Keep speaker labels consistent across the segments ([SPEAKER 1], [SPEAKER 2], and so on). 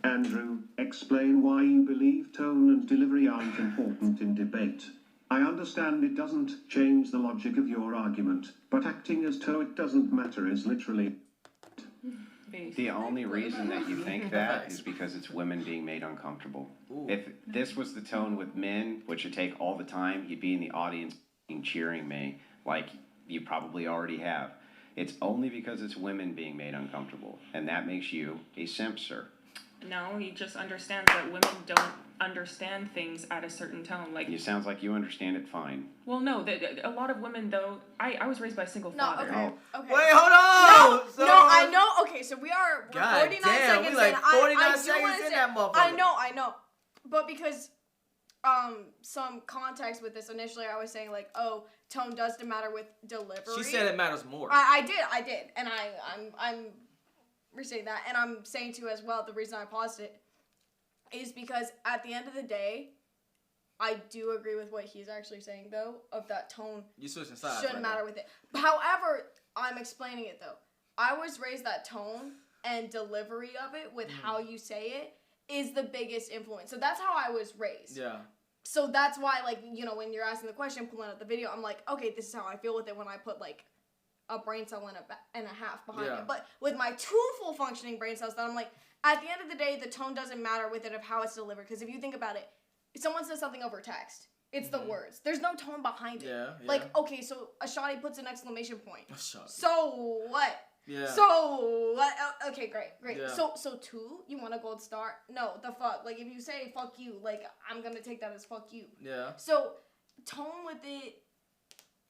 [SPEAKER 1] Andrew, explain why you believe tone and delivery aren't important in debate. I understand it doesn't change the logic of your argument, but acting as though it doesn't matter is literally...
[SPEAKER 2] The only reason that you think that is because it's women being made uncomfortable. Ooh. If this was the tone with men, which would take all the time, you'd be in the audience cheering me like you probably already have. It's only because it's women being made uncomfortable, and that makes you a simp, sir.
[SPEAKER 3] No, he just understands that women don't understand things at a certain tone. Like,
[SPEAKER 2] it sounds like you understand it fine.
[SPEAKER 3] Well, no, a lot of women, though, I was raised by a single father.
[SPEAKER 4] Okay.
[SPEAKER 5] Wait, hold on!
[SPEAKER 4] No, I know. Okay, so we're 49 seconds
[SPEAKER 5] we like
[SPEAKER 4] in.
[SPEAKER 5] 49 seconds in that motherfucker.
[SPEAKER 4] I know. But because some context with this, initially I was saying, like, oh, tone does matter with delivery.
[SPEAKER 5] She said it matters more.
[SPEAKER 4] I did. And I'm restating that. And I'm saying, too, as well, the reason I paused it is because at the end of the day, I do agree with what he's actually saying, though, of that tone shouldn't matter with it. However, I'm explaining it, though. I was raised that tone and delivery of it with how you say it is the biggest influence. So that's how I was raised.
[SPEAKER 5] Yeah.
[SPEAKER 4] So that's why, like, you know, when you're asking the question, pulling up the video, I'm like, okay, this is how I feel with it when I put, like, a brain cell and a half behind it. But with my 2 full functioning brain cells, then I'm like, at the end of the day, the tone doesn't matter with it of how it's delivered. Because if you think about it, if someone says something over text, it's the words. There's no tone behind it.
[SPEAKER 5] Yeah.
[SPEAKER 4] Like, okay, so a shawty puts an exclamation point.
[SPEAKER 5] A
[SPEAKER 4] So what?
[SPEAKER 5] Yeah.
[SPEAKER 4] So what? Okay, great.
[SPEAKER 5] Yeah.
[SPEAKER 4] So 2, you want a gold star? No, the fuck. Like, if you say fuck you, like, I'm gonna take that as fuck you.
[SPEAKER 5] Yeah.
[SPEAKER 4] So tone with it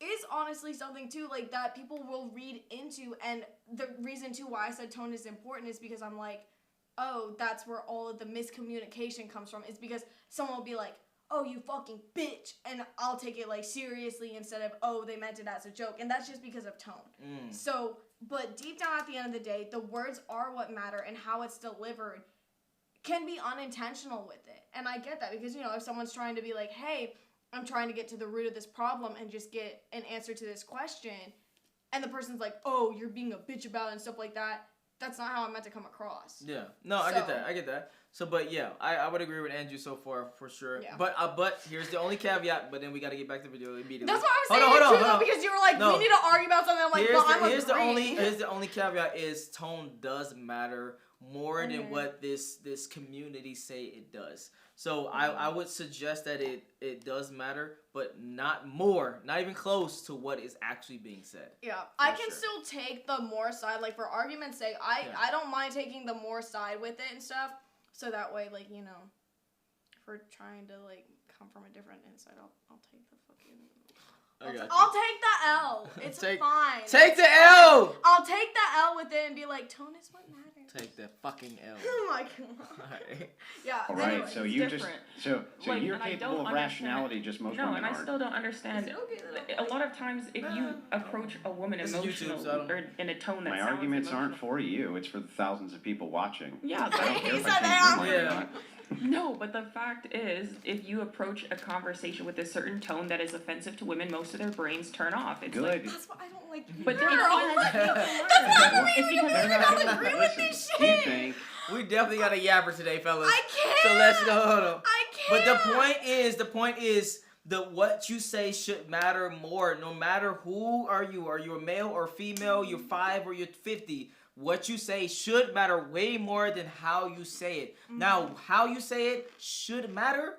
[SPEAKER 4] is honestly something too, like, that people will read into, and the reason too why I said tone is important is because I'm like, oh, that's where all of the miscommunication comes from. It's because someone will be like, oh, you fucking bitch, and I'll take it, like, seriously instead of, oh, they meant it as a joke, and that's just because of tone. So, but deep down at the end of the day, the words are what matter, and how it's delivered can be unintentional with it, and I get that, because, you know, if someone's trying to be like, hey, I'm trying to get to the root of this problem and just get an answer to this question, and the person's like, oh, you're being a bitch about it and stuff like that, that's not how I meant to come across.
[SPEAKER 5] Yeah. No, I get that. So, but yeah, I would agree with Andrew so far, for sure.
[SPEAKER 4] Yeah.
[SPEAKER 5] But here's the only caveat, but then we got to get back to the video immediately.
[SPEAKER 4] That's what I was saying hold on. Because you were like, we need to argue about something. I'm like,
[SPEAKER 5] here's the only caveat is tone does matter more than what this community say it does. So I would suggest that it does matter, but not more, not even close to what is actually being said.
[SPEAKER 4] Yeah, I can still take the more side, like, for argument's sake, I don't mind taking the more side with it and stuff, so that way, like, you know, if we're trying to, like, come from a different insight, I'll take the fucking... I'll take the L. It's fine.
[SPEAKER 5] Take the L!
[SPEAKER 4] I'll take the L with it and be like, tone is what matters.
[SPEAKER 5] Take the fucking L.
[SPEAKER 4] Oh my god.
[SPEAKER 5] Alright.
[SPEAKER 4] Yeah.
[SPEAKER 2] All right,
[SPEAKER 3] anyway,
[SPEAKER 2] so you
[SPEAKER 3] different.
[SPEAKER 2] so
[SPEAKER 3] like,
[SPEAKER 2] you're capable of rationality, just most women aren't.
[SPEAKER 3] No, and I still don't understand. A lot of times, if you approach a woman emotionally or in a tone that
[SPEAKER 2] my
[SPEAKER 3] sounds
[SPEAKER 2] arguments
[SPEAKER 3] emotional,
[SPEAKER 2] aren't for you; it's for the thousands of people watching.
[SPEAKER 3] Yeah,
[SPEAKER 2] I don't care
[SPEAKER 4] he
[SPEAKER 2] if
[SPEAKER 4] said
[SPEAKER 2] I change your
[SPEAKER 4] that.
[SPEAKER 2] mind or not.
[SPEAKER 3] No, but the fact is, if you approach a conversation with a certain tone that is offensive to women, most of their brains turn off. It's
[SPEAKER 2] Good.
[SPEAKER 3] like,
[SPEAKER 4] That's why I don't like you.
[SPEAKER 3] but
[SPEAKER 4] That's why women don't agree with this shit.
[SPEAKER 5] We definitely got a yapper today, fellas.
[SPEAKER 4] I can't.
[SPEAKER 5] So let's go. Hold on.
[SPEAKER 4] I can't.
[SPEAKER 5] But the point is what you say should matter more. No matter who are you a male or female, you're 5 or you're 50. What you say should matter way more than how you say it. Now, how you say it should matter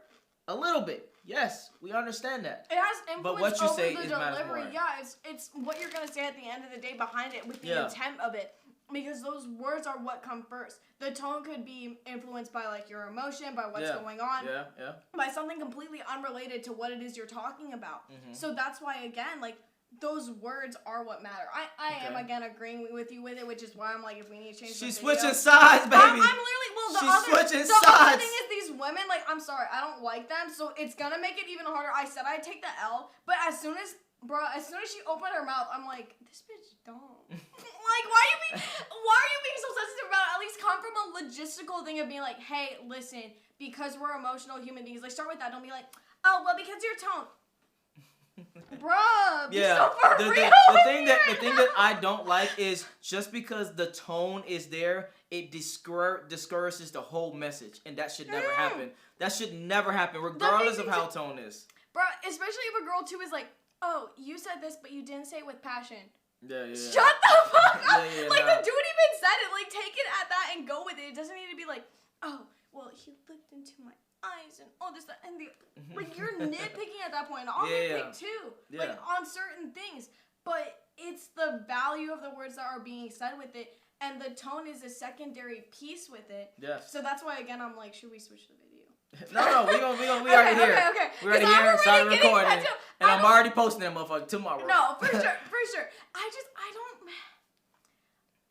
[SPEAKER 5] a little bit. Yes, we understand that.
[SPEAKER 4] It has influence
[SPEAKER 5] but what you
[SPEAKER 4] over
[SPEAKER 5] say
[SPEAKER 4] the
[SPEAKER 5] is
[SPEAKER 4] delivery.
[SPEAKER 5] more.
[SPEAKER 4] Yeah, it's what you're gonna say at the end of the day behind it with the intent of it. Because those words are what come first. The tone could be influenced by, like, your emotion, by what's going on.
[SPEAKER 5] Yeah.
[SPEAKER 4] By something completely unrelated to what it is you're talking about. So that's why, again, like, those words are what matter. I am, again, agreeing with you with it, which is why I'm like, if we need to change
[SPEAKER 5] She's
[SPEAKER 4] the video,
[SPEAKER 5] switching sides, baby.
[SPEAKER 4] I'm literally, well, the other thing is these women, like, I'm sorry, I don't like them, so it's gonna make it even harder. I said I'd take the L, but as soon as she opened her mouth, I'm like, this bitch dumb. Like, why are you being so sensitive about it? At least come from a logistical thing of being like, hey, listen, because we're emotional human beings, like, start with that. Don't be like, oh, well, because your tone. Bruh, be so for real.
[SPEAKER 5] The thing that I don't like is just because the tone is there, it discourages the whole message, and that should never happen. That should never happen, regardless of how tone is.
[SPEAKER 4] Bro, especially if a girl too is like, oh, you said this, but you didn't say it with passion.
[SPEAKER 5] Yeah.
[SPEAKER 4] Shut the fuck up.
[SPEAKER 5] Yeah,
[SPEAKER 4] like the dude even said it. Like take it at that and go with it. It doesn't need to be like, oh, well, he looked into my eyes and all this stuff, and like you're nitpicking at that point. I'll nitpick too, like on certain things. But it's the value of the words that are being said with it, and the tone is a secondary piece with it.
[SPEAKER 5] Yes.
[SPEAKER 4] So that's why again I'm like, should we switch the video?
[SPEAKER 5] No, we already here.
[SPEAKER 4] Okay.
[SPEAKER 5] We already here. Started recording, and I'm already posting that motherfucker tomorrow.
[SPEAKER 4] No, for sure.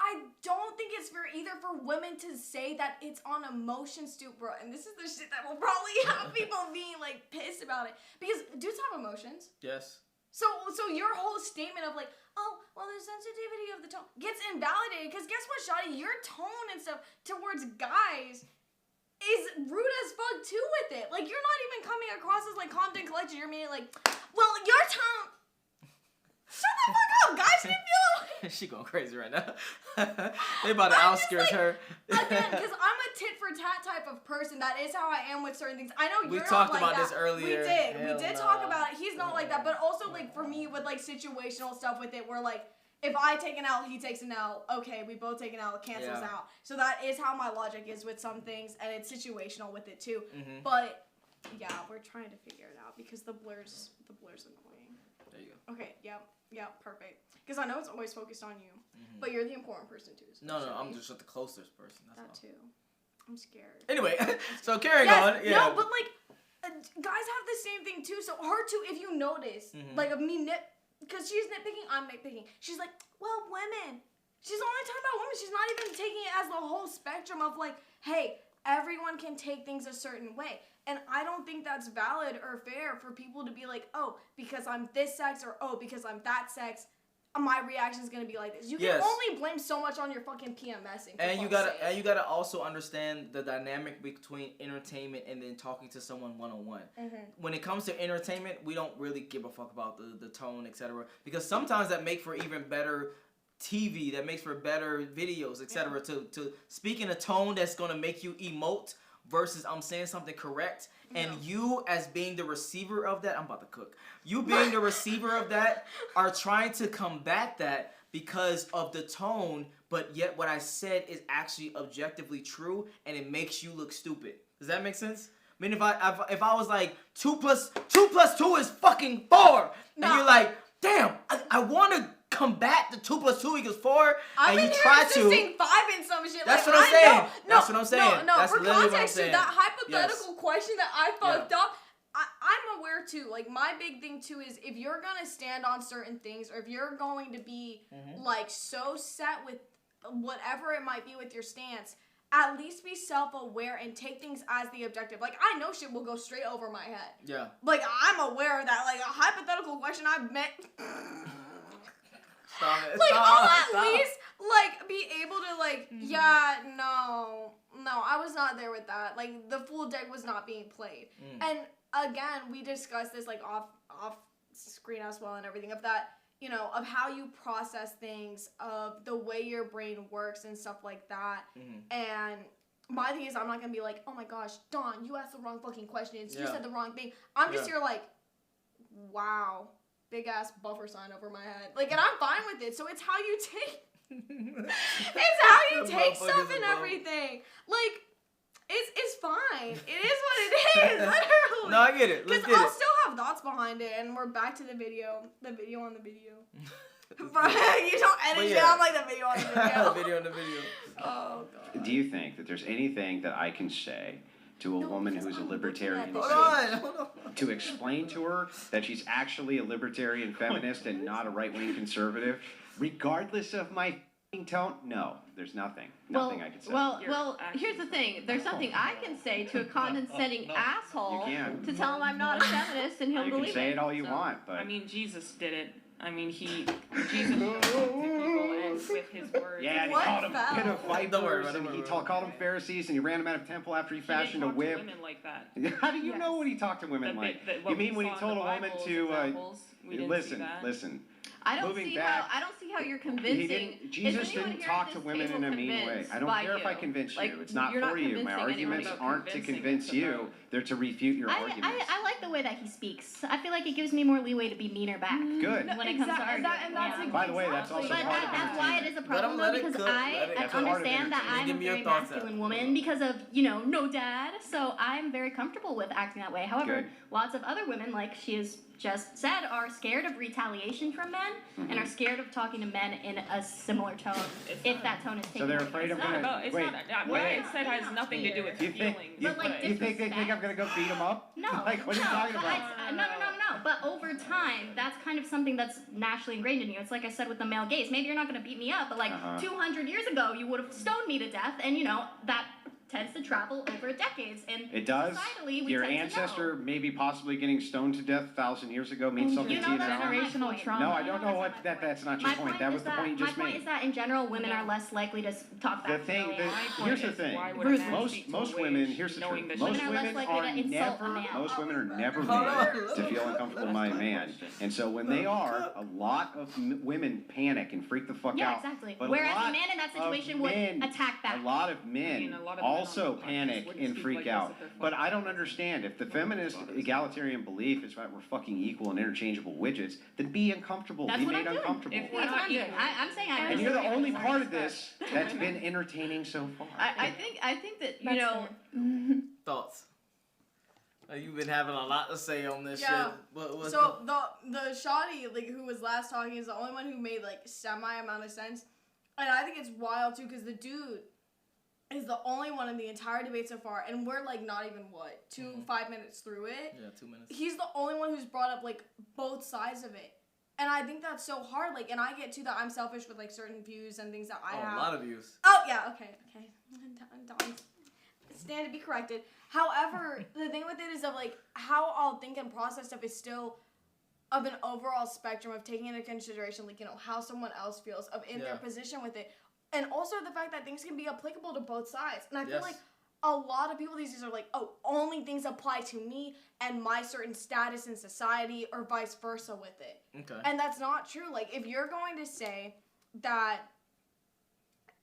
[SPEAKER 4] I don't think it's fair either for women to say that it's on emotion stoop, bro. And this is the shit that will probably have people being like pissed about it, because dudes have emotions.
[SPEAKER 5] Yes.
[SPEAKER 4] So your whole statement of like, oh, well, the sensitivity of the tone gets invalidated, because guess what, Shawty? Your tone and stuff towards guys is rude as fuck too with it. Like, you're not even coming across as like calm and collected. You're meaning like, well, your tone. Shut the fuck up, guys. You feel
[SPEAKER 5] she going crazy right now. They about to outskirt her.
[SPEAKER 4] Again, because I'm a tit for tat type of person. That is how I am with certain things. I know
[SPEAKER 5] we
[SPEAKER 4] you're
[SPEAKER 5] talked
[SPEAKER 4] not like
[SPEAKER 5] about
[SPEAKER 4] that.
[SPEAKER 5] this earlier.
[SPEAKER 4] We did talk about it. He's not like that. But also, like, for me, with like situational stuff with it, where like, if I take an L, he takes an L. Okay, we both take an L. It cancels out. So that is how my logic is with some things, and it's situational with it too. Mm-hmm. But yeah, we're trying to figure it out because the blur's annoying.
[SPEAKER 5] There you go.
[SPEAKER 4] Okay. Yep. Perfect. Because I know it's always focused on you, but you're the important person too. So
[SPEAKER 5] no, I'm just the closest person. That's
[SPEAKER 4] that too. I'm scared.
[SPEAKER 5] Anyway, so carrying on. Yeah.
[SPEAKER 4] No, but like, guys have the same thing too. So her too, if you notice, like of me because she's nitpicking, I'm nitpicking. She's like, well, women. She's only talking about women. She's not even taking it as the whole spectrum of like, hey, everyone can take things a certain way. And I don't think that's valid or fair for people to be like, oh, because I'm this sex, or oh, because I'm that sex, my reaction is gonna be like this. You can only blame so much on your fucking PMSing.
[SPEAKER 5] And you gotta also understand the dynamic between entertainment and then talking to someone one-on-one. When it comes to entertainment, we don't really give a fuck about the tone, etc. Because sometimes that makes for even better TV, that makes for better videos, etc. To speak in a tone that's gonna make you emote versus I'm saying something correct, and you as being the receiver of that, I'm about to cook. You being the receiver of that are trying to combat that because of the tone, but yet what I said is actually objectively true, and it makes you look stupid. Does that make sense? I mean, if I was like 2 plus 2 is fucking 4, and you're like, damn, I want to combat the 2 plus 2 equals 4, and you try to.
[SPEAKER 4] 5 and some shit.
[SPEAKER 5] That's
[SPEAKER 4] like,
[SPEAKER 5] what I'm saying.
[SPEAKER 4] That's
[SPEAKER 5] what I'm saying.
[SPEAKER 4] No,
[SPEAKER 5] that's
[SPEAKER 4] for
[SPEAKER 5] literally
[SPEAKER 4] context,
[SPEAKER 5] what I'm saying.
[SPEAKER 4] that hypothetical question that I fucked up, I'm aware too. Like, my big thing too is if you're gonna stand on certain things, or if you're going to be like so set with whatever it might be with your stance, at least be self-aware and take things as the objective. Like, I know shit will go straight over my head. Yeah. Like, I'm aware of that. Like, a hypothetical question I meant. I'll at least, like, be able to, like, no, I was not there with that. Like, the full deck was not being played. And, again, we discussed this, like, off screen as well and everything of that, you know, of how you process things, of the way your brain works and stuff like that. And my thing is, I'm not going to be like, oh my gosh, Dawn, you asked the wrong fucking questions. You said the wrong thing. I'm just here like, wow. Big ass buffer sign over my head. Like, and I'm fine with it. So it's how you take stuff and everything. Like, it's fine. It is what it is. Literally.
[SPEAKER 5] No, I get it. Let's get
[SPEAKER 4] I'll still have thoughts behind it, and we're back to the video. The video on the video. Bro, you don't edit shit. I'm like the video on the video.
[SPEAKER 5] Video on the video.
[SPEAKER 4] Oh god.
[SPEAKER 2] Do you think that there's anything that I can say to a woman who's a libertarian
[SPEAKER 5] Hold on.
[SPEAKER 2] to explain to her that she's actually a libertarian feminist and not a right-wing conservative, regardless of my tone? No, there's nothing I can say.
[SPEAKER 6] Well, here's the thing. There's something I can say to a condescending asshole to tell him I'm not a feminist, and he'll believe it.
[SPEAKER 2] You can say it all you want, but
[SPEAKER 3] I mean, Jesus did it. I mean, Jesus showed people and with his words.
[SPEAKER 2] Yeah, and he called them pit of vipers, and he called them Pharisees, and he ran them out of temple after he fashioned a whip.
[SPEAKER 3] Women like that.
[SPEAKER 2] How do you know when he talked to women like? You mean when he told a woman to?
[SPEAKER 3] We didn't see
[SPEAKER 2] listen,
[SPEAKER 3] that.
[SPEAKER 2] listen.
[SPEAKER 6] I don't
[SPEAKER 2] Moving
[SPEAKER 6] see
[SPEAKER 2] back,
[SPEAKER 6] how you're convincing.
[SPEAKER 2] Jesus didn't talk to women in a mean way. I don't care if I convince you. It's not for you. My arguments aren't to convince you. They're to refute your arguments.
[SPEAKER 7] I like the way that he speaks. I feel like it gives me more leeway to be meaner back.
[SPEAKER 2] Good.
[SPEAKER 7] When it comes to arguing.
[SPEAKER 2] By the way, that's also
[SPEAKER 7] But
[SPEAKER 2] part of
[SPEAKER 7] that's why it is a problem
[SPEAKER 5] let
[SPEAKER 7] though,
[SPEAKER 5] it
[SPEAKER 7] because
[SPEAKER 5] cook,
[SPEAKER 7] I
[SPEAKER 2] That's part of
[SPEAKER 7] understand that
[SPEAKER 2] entertainment.
[SPEAKER 7] I'm
[SPEAKER 5] Give
[SPEAKER 7] a
[SPEAKER 5] me your
[SPEAKER 7] very
[SPEAKER 5] thoughts,
[SPEAKER 7] masculine woman because of, no dad. So I'm very comfortable with acting that way. However,
[SPEAKER 2] Good.
[SPEAKER 7] lots of other women, like she has just said, are scared of retaliation from men and are scared of talking to men in a similar tone if that tone is taken.
[SPEAKER 2] So they're afraid of gonna.
[SPEAKER 3] It's
[SPEAKER 2] Wait,
[SPEAKER 3] not. What I said has nothing to do with
[SPEAKER 2] you think
[SPEAKER 3] feelings.
[SPEAKER 2] you
[SPEAKER 7] But, like,
[SPEAKER 2] think they think I'm gonna go beat them up?
[SPEAKER 7] No.
[SPEAKER 2] Like what are you talking about?
[SPEAKER 7] No. But over time, that's kind of something that's naturally ingrained in you. It's like I said with the male gaze. Maybe you're not going to beat me up, but like 200 years ago, you would have stoned me to death, and that tends to travel over decades. And
[SPEAKER 2] It does.
[SPEAKER 7] societally, we
[SPEAKER 2] Your
[SPEAKER 7] tend to
[SPEAKER 2] ancestor
[SPEAKER 7] know.
[SPEAKER 2] maybe possibly getting stoned to death 1,000 years ago means something
[SPEAKER 7] You
[SPEAKER 2] to
[SPEAKER 7] know
[SPEAKER 2] you
[SPEAKER 7] that's
[SPEAKER 2] now.
[SPEAKER 7] not my
[SPEAKER 6] Generational
[SPEAKER 7] point.
[SPEAKER 6] trauma.
[SPEAKER 2] No, I don't know what
[SPEAKER 7] That's
[SPEAKER 2] that's not your
[SPEAKER 7] my
[SPEAKER 2] point. That was the point you just
[SPEAKER 7] My point
[SPEAKER 2] made.
[SPEAKER 7] is that in general, women are less likely to talk back.
[SPEAKER 2] The thing,
[SPEAKER 7] to men.
[SPEAKER 2] here's the thing.
[SPEAKER 3] Why would a man
[SPEAKER 2] Most
[SPEAKER 3] speak to
[SPEAKER 2] most
[SPEAKER 3] a
[SPEAKER 2] women,
[SPEAKER 3] wage
[SPEAKER 2] here's the
[SPEAKER 3] knowing
[SPEAKER 2] truth.
[SPEAKER 3] that
[SPEAKER 2] Most
[SPEAKER 7] Women are less
[SPEAKER 2] women
[SPEAKER 7] likely
[SPEAKER 2] are
[SPEAKER 7] to insult a
[SPEAKER 2] never
[SPEAKER 7] man.
[SPEAKER 2] most women are never
[SPEAKER 5] Hold on,
[SPEAKER 2] made
[SPEAKER 5] let
[SPEAKER 2] to
[SPEAKER 5] us
[SPEAKER 2] feel
[SPEAKER 5] go.
[SPEAKER 2] uncomfortable
[SPEAKER 5] Let us
[SPEAKER 2] by a
[SPEAKER 5] go.
[SPEAKER 2] man. And so when they are, a lot of women panic and freak the fuck
[SPEAKER 7] Yeah,
[SPEAKER 2] out.
[SPEAKER 7] exactly.
[SPEAKER 2] But
[SPEAKER 7] Whereas
[SPEAKER 2] lot
[SPEAKER 7] a man in that
[SPEAKER 2] of
[SPEAKER 7] situation would
[SPEAKER 2] men-
[SPEAKER 7] attack back.
[SPEAKER 2] A lot of men
[SPEAKER 3] a lot of men
[SPEAKER 2] also
[SPEAKER 3] on the podcast
[SPEAKER 2] panic
[SPEAKER 3] wouldn't
[SPEAKER 2] and
[SPEAKER 3] speak
[SPEAKER 2] freak
[SPEAKER 3] like this
[SPEAKER 2] out.
[SPEAKER 3] if they're
[SPEAKER 2] But
[SPEAKER 3] fucking
[SPEAKER 2] I don't understand. If the feminist egalitarian belief is that we're fucking equal and interchangeable widgets, then be uncomfortable.
[SPEAKER 7] That's
[SPEAKER 2] be
[SPEAKER 7] what
[SPEAKER 2] made
[SPEAKER 7] I'm doing.
[SPEAKER 2] uncomfortable.
[SPEAKER 3] If we're
[SPEAKER 7] That's what
[SPEAKER 3] not
[SPEAKER 7] I'm doing.
[SPEAKER 3] equal.
[SPEAKER 7] I'm saying I
[SPEAKER 2] And you're the
[SPEAKER 7] disagree.
[SPEAKER 2] only part of this that's been entertaining so far.
[SPEAKER 6] I think that
[SPEAKER 7] That's
[SPEAKER 5] Thoughts? You've been having a lot to say on this
[SPEAKER 4] Yeah.
[SPEAKER 5] shit. What's
[SPEAKER 4] So the shoddy who was last talking is the only one who made semi amount of sense, and I think it's wild too because the dude is the only one in the entire debate so far, and we're not even 5 minutes through it.
[SPEAKER 5] Yeah, 2 minutes.
[SPEAKER 4] He's the only one who's brought up both sides of it, and I think that's so hard. And I get too that I'm selfish with certain views and things that I have.
[SPEAKER 5] A lot of views.
[SPEAKER 4] Oh yeah, okay. Don't stand to be corrected. However, the thing with it is how I'll think and process stuff is still of an overall spectrum of taking into consideration how someone else feels in their position with it, and also the fact that things can be applicable to both sides. And I feel like a lot of people these days are only things apply to me and my certain status in society, or vice versa with it.
[SPEAKER 5] Okay.
[SPEAKER 4] And that's not true. If you're going to say that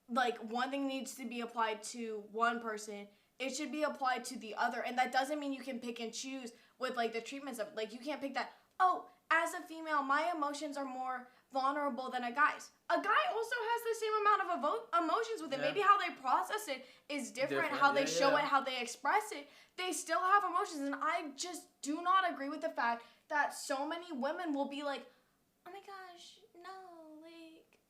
[SPEAKER 4] one thing needs to be applied to one person, it should be applied to the other. And that doesn't mean you can pick and choose with the treatments of you can't pick that, as a female my emotions are more vulnerable than a guy's. A guy also has the same amount of emotions with it. Maybe how they process it is different. How they show it, how they express it, they still have emotions. And I just do not agree with the fact that so many women will be like, oh my gosh, no,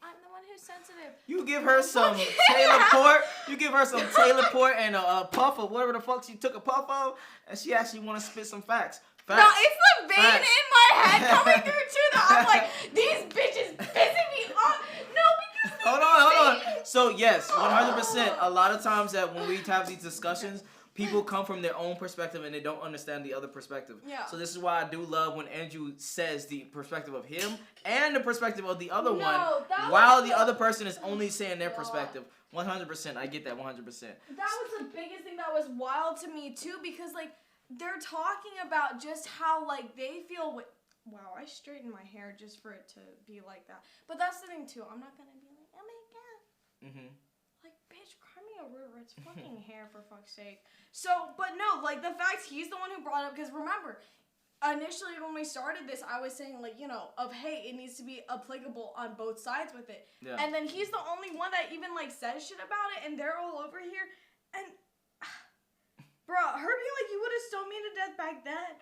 [SPEAKER 4] I'm the one who's sensitive.
[SPEAKER 5] You give her some Taylor Port. You give her some Taylor Port and a puff or whatever the fuck she took a puff of, and she actually want to spit some facts.
[SPEAKER 4] No, it's the vein in my head coming through too. That I'm these bitches pissing me off. No, because
[SPEAKER 5] Hold on. So yes, 100%. A lot of times that when we have these discussions, people come from their own perspective and they don't understand the other perspective.
[SPEAKER 4] Yeah.
[SPEAKER 5] So this is why I do love when Andrew says the perspective of him and the perspective of the other one,
[SPEAKER 4] that
[SPEAKER 5] while
[SPEAKER 4] was
[SPEAKER 5] the other person is only saying their perspective. 100%. I get that 100%.
[SPEAKER 4] That was the biggest thing that was wild to me too, because they're talking about just how they feel with. Wow, I straightened my hair just for it to be like that. But that's the thing too. I'm not gonna be like, oh my god.
[SPEAKER 5] Mhm.
[SPEAKER 4] Bitch, cry me a river. It's fucking hair, for fuck's sake. So, but no, the fact he's the one who brought it up, because remember, initially when we started this, I was saying of hey, it needs to be applicable on both sides with it.
[SPEAKER 5] Yeah.
[SPEAKER 4] And then he's the only one that even says shit about it, and they're all over here. And bro, her being you would have stoned me to death back then.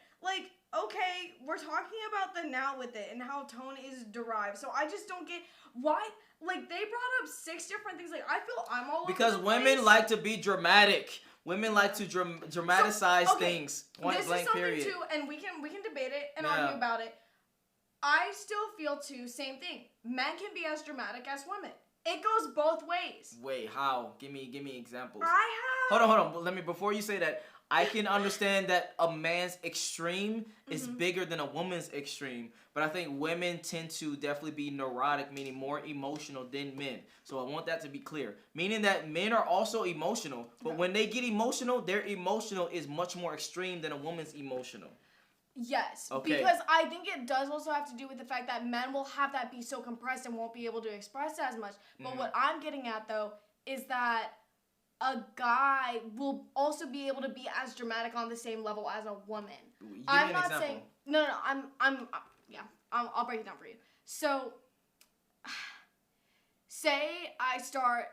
[SPEAKER 4] Okay, we're talking about the now with it and how tone is derived. So I just don't get why. They brought up 6 different things. I feel I'm all
[SPEAKER 5] because
[SPEAKER 4] over the
[SPEAKER 5] women
[SPEAKER 4] place.
[SPEAKER 5] like to be dramatic. Women like to dramatize things. Point
[SPEAKER 4] this
[SPEAKER 5] blank
[SPEAKER 4] is something
[SPEAKER 5] period.
[SPEAKER 4] too, and we can debate it and argue about it. I still feel too same thing. Men can be as dramatic as women. It goes both ways.
[SPEAKER 5] Wait, how? Give me examples.
[SPEAKER 4] I have.
[SPEAKER 5] Hold on. Let me before you say that. I can understand that a man's extreme is bigger than a woman's extreme, but I think women tend to definitely be neurotic, meaning more emotional than men. So I want that to be clear, meaning that men are also emotional, but when they get emotional, their emotional is much more extreme than a woman's emotional.
[SPEAKER 4] Yes,
[SPEAKER 5] Okay.
[SPEAKER 4] because I think it does also have to do with the fact that men will have that be so compressed and won't be able to express as much. But what I'm getting at, though, is that a guy will also be able to be as dramatic on the same level as a woman. I'm not saying no. I'll break it down for you. So, say I start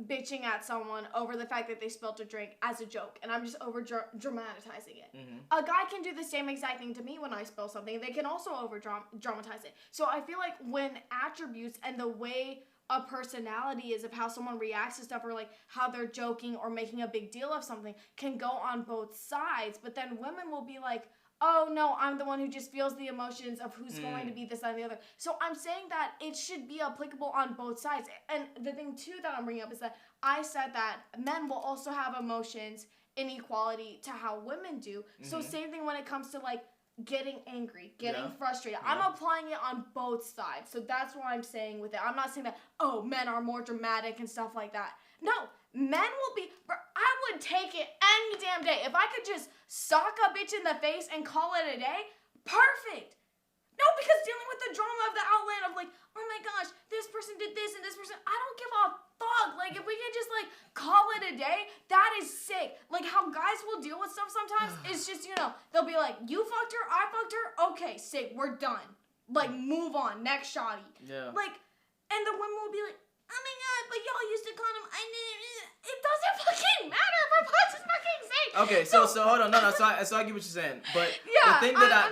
[SPEAKER 4] bitching at someone over the fact that they spilled a drink as a joke, and I'm just over dramatizing it. A guy can do the same exact thing to me when I spill something. They can also over dramatize it. So I feel like when attributes and the way a personality is of how someone reacts to stuff, or like how they're joking or making a big deal of something, can go on both sides. But then women will be like, oh no, I'm the one who just feels the emotions of who's going to be this, that, and the other. So I'm saying that it should be applicable on both sides. And the thing too that I'm bringing up is that I said that men will also have emotions in equality to how women do. So same thing when it comes to like getting angry, getting frustrated. I'm applying it on both sides. So that's what I'm saying with it. I'm not saying that, oh, men are more dramatic and stuff like that. No, men will be, I would take it any damn day. If I could just sock a bitch in the face and call it a day, perfect. No, because dealing with the drama of the outlet of like, oh my gosh, this person did this and this person, I don't give a fuck. Like, if we can just like call it a day, that is sick. Like how guys will deal with stuff sometimes, it's just, you know, they'll be like, you fucked her, I fucked her, okay, sick, we're done. Like, move on, next shawty. Yeah. Like, and the women will be like, oh my god, but y'all used to condom, I didn't, it doesn't fucking matter for God's fucking sake.
[SPEAKER 5] Okay, so hold on, no, so I get what you're saying, but
[SPEAKER 4] yeah,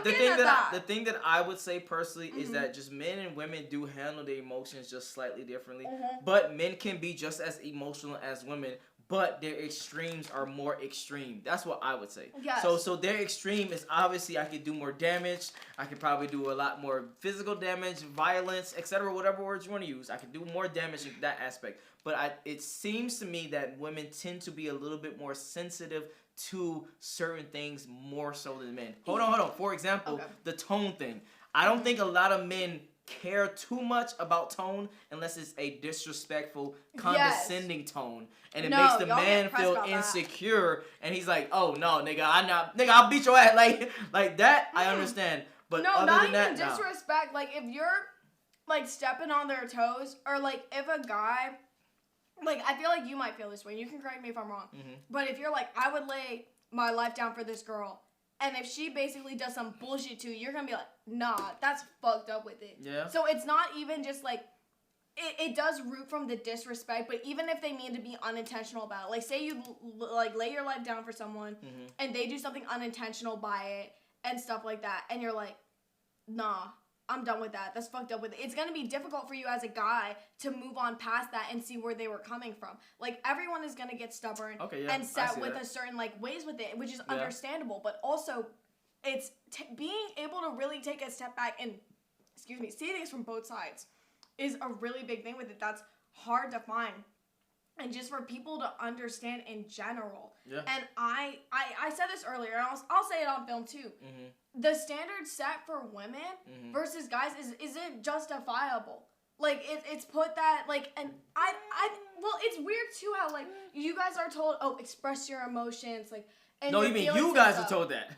[SPEAKER 5] the thing that I would say personally is that just men and women do handle their emotions just slightly differently, but men can be just as emotional as women, but their extremes are more extreme. That's what I would say. Yes. So their extreme is obviously I could do more damage. I could probably do a lot more physical damage, violence, etc. Whatever words you want to use. I could do more damage in that aspect. But it seems to me that women tend to be a little bit more sensitive to certain things more so than men. Hold on. For example, the tone thing. I don't think a lot of men care too much about tone unless it's a disrespectful, condescending tone, and it makes the man feel insecure, and he's like, "Oh no, nigga, I'll beat your ass," like that. I understand, but
[SPEAKER 4] no,
[SPEAKER 5] other
[SPEAKER 4] not
[SPEAKER 5] than
[SPEAKER 4] even
[SPEAKER 5] that,
[SPEAKER 4] disrespect. Like if you're like stepping on their toes, or like if a guy, like I feel like you might feel this way. You can correct me if I'm wrong, but if you're like, I would lay my life down for this girl. And if she basically does some bullshit to you, you're going to be like, nah, that's fucked up with it. Yeah. So it's not even just like, it does root from the disrespect, but even if they mean to be unintentional about it, like say you like lay your life down for someone and they do something unintentional by it and stuff like that, and you're like, nah, I'm done with that. That's fucked up with it. It's going to be difficult for you as a guy to move on past that and see where they were coming from. Like, everyone is going to get stubborn and set with a certain, like, ways with it, which is understandable. But also, it's being able to really take a step back and, see things from both sides is a really big thing with it. That's hard to find. And just for people to understand in general. Yeah. And I said this earlier, and I'll say it on film, too. The standard set for women versus guys isn't justifiable. Like, it's put that, like, and well, it's weird, too, how, like, you guys are told, oh, express your emotions, like, and
[SPEAKER 5] no, you mean you guys are told that?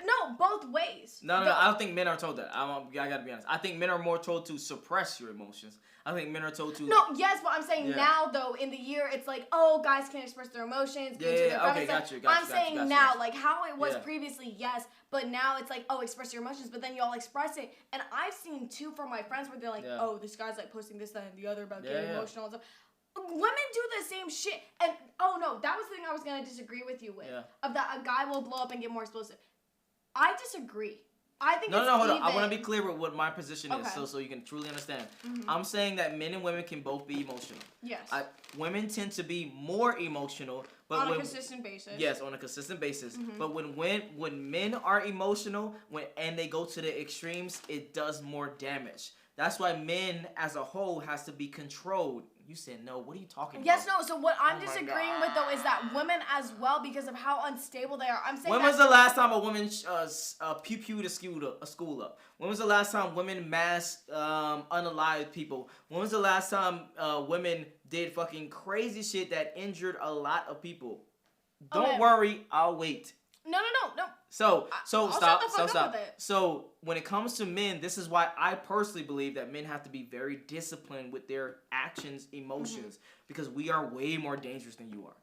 [SPEAKER 4] No, both ways.
[SPEAKER 5] No, I don't think men are told that. I gotta be honest. I think men are more told to suppress your emotions. I think men are told to...
[SPEAKER 4] No, yes, but I'm saying now, though, in the year, it's like, oh, guys can express their emotions.
[SPEAKER 5] Okay, got you.
[SPEAKER 4] I'm saying now, like, how it was previously, yes, but now it's like, oh, express your emotions, but then y'all express it. And I've seen, too, from my friends where they're like, oh, this guy's, like, posting this, that, and the other about getting emotional and stuff. Women do the same shit. And, oh, no, that was the thing I was going to disagree with you with. Of that a guy will blow up and get more explosive. I disagree. I think
[SPEAKER 5] hold on. I want to be clear with what my position is, so you can truly understand. I'm saying that men and women can both be emotional. Yes. Women tend to be more emotional, but
[SPEAKER 4] on a consistent basis.
[SPEAKER 5] Yes, on a consistent basis. But when men are emotional, and they go to the extremes, it does more damage. That's why men as a whole has to be controlled. You said no. What are you talking about?
[SPEAKER 4] Yes, no. So what I'm disagreeing with though is that women as well, because of how unstable they are. I'm saying.
[SPEAKER 5] When was the last time a woman pew-pewed a school up? When was the last time women mass unalived people? When was the last time women did fucking crazy shit that injured a lot of people? Don't worry, I'll wait.
[SPEAKER 4] No.
[SPEAKER 5] So
[SPEAKER 4] I'll
[SPEAKER 5] stop.
[SPEAKER 4] shut the fuck up with it.
[SPEAKER 5] So when it comes to men, this is why I personally believe that men have to be very disciplined with their actions, emotions, because we are way more dangerous than you are.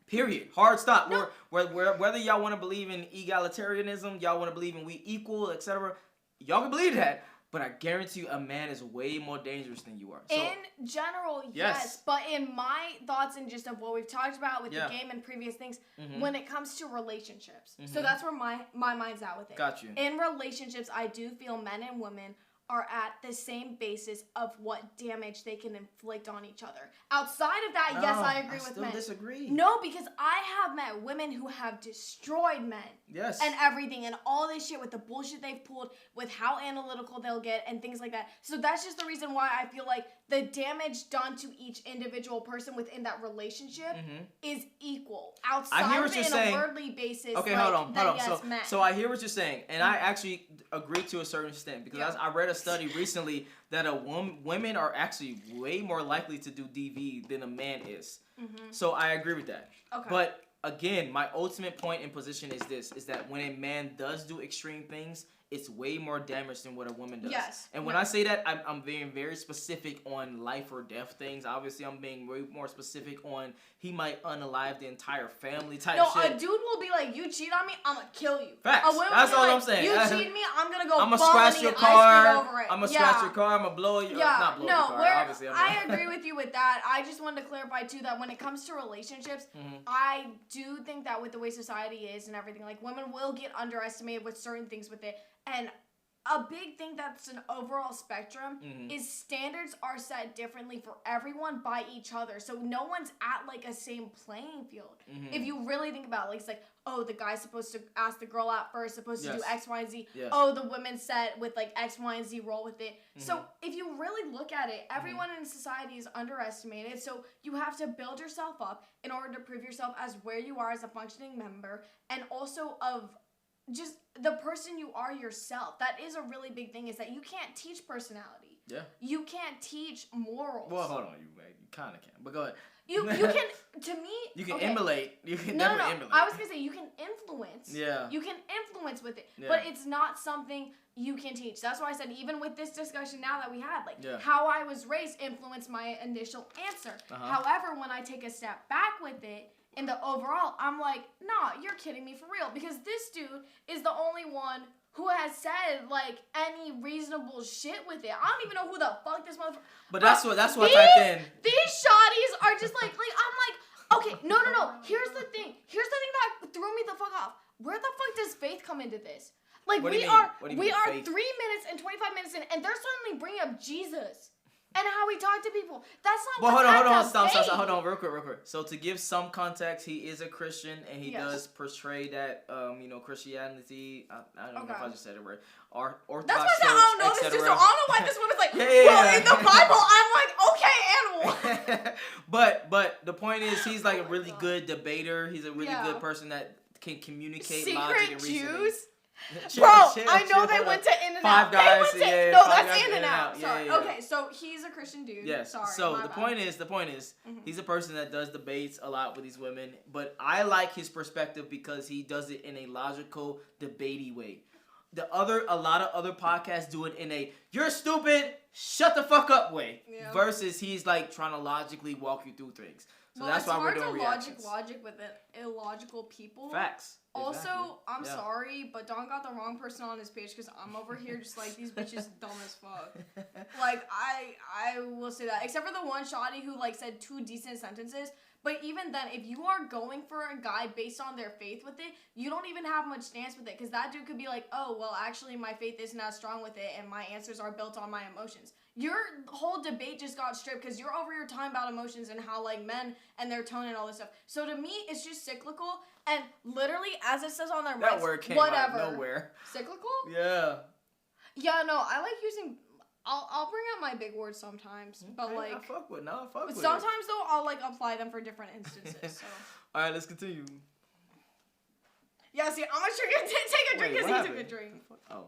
[SPEAKER 5] Period. Hard stop. No. Whether y'all want to believe in egalitarianism, y'all want to believe in we equal, etc., y'all can believe that. But I guarantee you, a man is way more dangerous than you are. So,
[SPEAKER 4] in general, yes. But in my thoughts and just of what we've talked about with the game and previous things, when it comes to relationships. So that's where my mind's at with it.
[SPEAKER 5] Got you.
[SPEAKER 4] In relationships, I do feel men and women are at the same basis of what damage they can inflict on each other. Outside of that, yes, I agree with men.
[SPEAKER 5] I still disagree.
[SPEAKER 4] No, because I have met women who have destroyed men.
[SPEAKER 5] Yes.
[SPEAKER 4] And everything and all this shit with the bullshit they've pulled, with how analytical they'll get and things like that. So that's just the reason why I feel like the damage done to each individual person within that relationship is equal. Outside of it in a worldly basis.
[SPEAKER 5] Okay,
[SPEAKER 4] like,
[SPEAKER 5] hold on.
[SPEAKER 4] Yes,
[SPEAKER 5] so I hear what you're saying, and I actually agree to a certain extent because I read a study recently that women are actually way more likely to do DV than a man is. So I agree with that. Okay. But again, my ultimate point and position is that when a man does do extreme things, it's way more damage than what a woman does. Yes. And when I say that, I'm being very specific on life or death things. Obviously, I'm being way more specific on he might unalive the entire family type shit.
[SPEAKER 4] No, a dude will be like, you cheat on me, I'm gonna kill you.
[SPEAKER 5] Facts. That's all I'm saying.
[SPEAKER 4] You cheat me, I'm gonna go
[SPEAKER 5] I'm gonna scratch your car. I'm gonna scratch your car. I'm gonna blow you. Not blow your car, obviously.
[SPEAKER 4] I agree with you with that. I just wanted to clarify, too, that when it comes to relationships, I do think that with the way society is and everything, like, women will get underestimated with certain things with it. And a big thing that's an overall spectrum is standards are set differently for everyone by each other. So no one's at like a same playing field. If you really think about it, like it's like, oh, the guy's supposed to ask the girl out first, supposed to do X, Y, and Z. Yes. Oh, the women's set with like X, Y, and Z roll with it. So if you really look at it, everyone in society is underestimated. So you have to build yourself up in order to prove yourself as where you are as a functioning member and also of just the person you are yourself. That is a really big thing, is that you can't teach personality. Yeah. You can't teach morals.
[SPEAKER 5] Well, hold on, you kind of can, but go ahead.
[SPEAKER 4] You can, to me...
[SPEAKER 5] You can emulate. You can definitely emulate.
[SPEAKER 4] I was going to say, you can influence. Yeah. You can influence with it, but it's not something you can teach. That's why I said, even with this discussion now that we had, like, how I was raised influenced my initial answer. However, when I take a step back with it, in the overall, I'm like, nah, you're kidding me for real. Because this dude is the only one who has said, like, any reasonable shit with it. I don't even know who the fuck this motherfucker...
[SPEAKER 5] But that's what I typed in.
[SPEAKER 4] These shawties are just like, I'm like, okay, no. Here's the thing that threw me the fuck off. Where the fuck does faith come into this? Like, we are 3 minutes and 25 minutes in, and they're suddenly bringing up Jesus. And how we talk to people. That's not
[SPEAKER 5] hold on, stop. Hold on, real quick. So to give some context, he is a Christian, and he does portray that, Christianity, I don't know if I just said it right, Orthodox
[SPEAKER 4] That's why I said, I don't know this, just, I don't know why this woman's like, well, in the Bible, I'm like, okay, animal.
[SPEAKER 5] But the point is, he's like a really good debater. He's a really good person that can communicate logic and reasoning.
[SPEAKER 4] Secret Jews? I know they went to In-N-Out.
[SPEAKER 5] Five Guys,
[SPEAKER 4] that's In-N-Out. Sorry. Okay, so he's a Christian dude.
[SPEAKER 5] Yes.
[SPEAKER 4] Sorry.
[SPEAKER 5] So the point is, he's a person that does debates a lot with these women, but I like his perspective because he does it in a logical, debatey way. A lot of other podcasts do it in a "you're stupid, shut the fuck up" way. Yeah. Versus he's like trying to logically walk you through things. So that's why we're doing reactions.
[SPEAKER 4] Logic with illogical people.
[SPEAKER 5] Facts.
[SPEAKER 4] Also, exactly. I'm sorry, but Don got the wrong person on his page because I'm over here just like, these bitches dumb as fuck. Like, I will say that. Except for the one shawty who, like, said 2 decent sentences. But even then, if you are going for a guy based on their faith with it, you don't even have much stance with it. Because that dude could be like, oh, well, actually, my faith isn't as strong with it, and my answers are built on my emotions. Your whole debate just got stripped because you're over here talking about emotions and how, like, men and their tone and all this stuff. So to me, it's just cyclical. And literally, as it says on their
[SPEAKER 5] that word came out of nowhere.
[SPEAKER 4] Cyclical?
[SPEAKER 5] Yeah.
[SPEAKER 4] Yeah, no, I like using... I'll bring out my big words sometimes, but like...
[SPEAKER 5] I fuck with it.
[SPEAKER 4] Sometimes, though, I'll, like, apply them for different instances, so...
[SPEAKER 5] Alright, let's continue.
[SPEAKER 4] Yeah, see, I'm gonna take a drink because he took a drink.
[SPEAKER 5] Oh,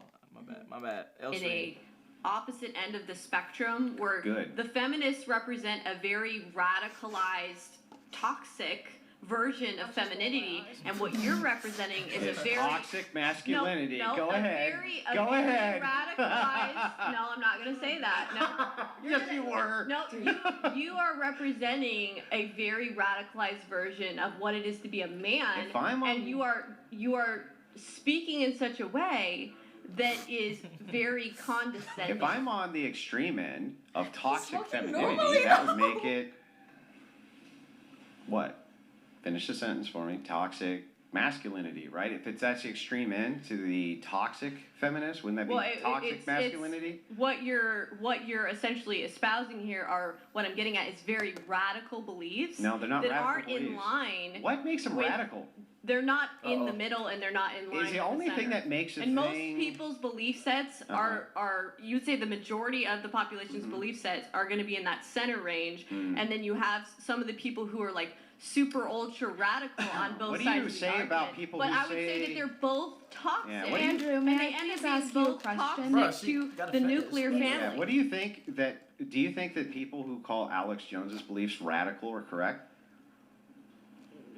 [SPEAKER 5] my bad.
[SPEAKER 6] In a opposite end of the spectrum, where the feminists represent a very radicalized, toxic version of femininity, and what you're representing is a very
[SPEAKER 2] toxic masculinity.
[SPEAKER 6] No,
[SPEAKER 2] Go ahead.
[SPEAKER 6] Go ahead. Radicalized. No, I'm not going to say that. No.
[SPEAKER 2] Yes, you were.
[SPEAKER 6] No, you are representing a very radicalized version of what it is to be a man, and you are speaking in such a way that is very condescending.
[SPEAKER 2] If I'm on the extreme end of toxic femininity, that would make it what? Finish the sentence for me. Toxic masculinity, right? If that's the extreme end to the toxic feminist, wouldn't that be toxic masculinity?
[SPEAKER 6] What you're essentially espousing here are what I'm getting at is very radical beliefs.
[SPEAKER 2] No, they're not
[SPEAKER 6] that
[SPEAKER 2] radical
[SPEAKER 6] aren't
[SPEAKER 2] beliefs.
[SPEAKER 6] In line.
[SPEAKER 2] What makes them radical?
[SPEAKER 6] They're not in the middle and they're not in line.
[SPEAKER 2] Is the only thing that makes a
[SPEAKER 6] and most people's belief sets are you'd say the majority of the population's belief sets are going to be in that center range, and then you have some of the people who are like super ultra radical on both sides.
[SPEAKER 2] What do you say about people
[SPEAKER 6] but
[SPEAKER 2] who
[SPEAKER 6] I would say that they're both toxic.
[SPEAKER 2] Yeah,
[SPEAKER 6] Andrew, may I end up being both toxic to the nuclear family.
[SPEAKER 2] Yeah, what do you think that? Do you think that people who call Alex Jones's beliefs radical are correct?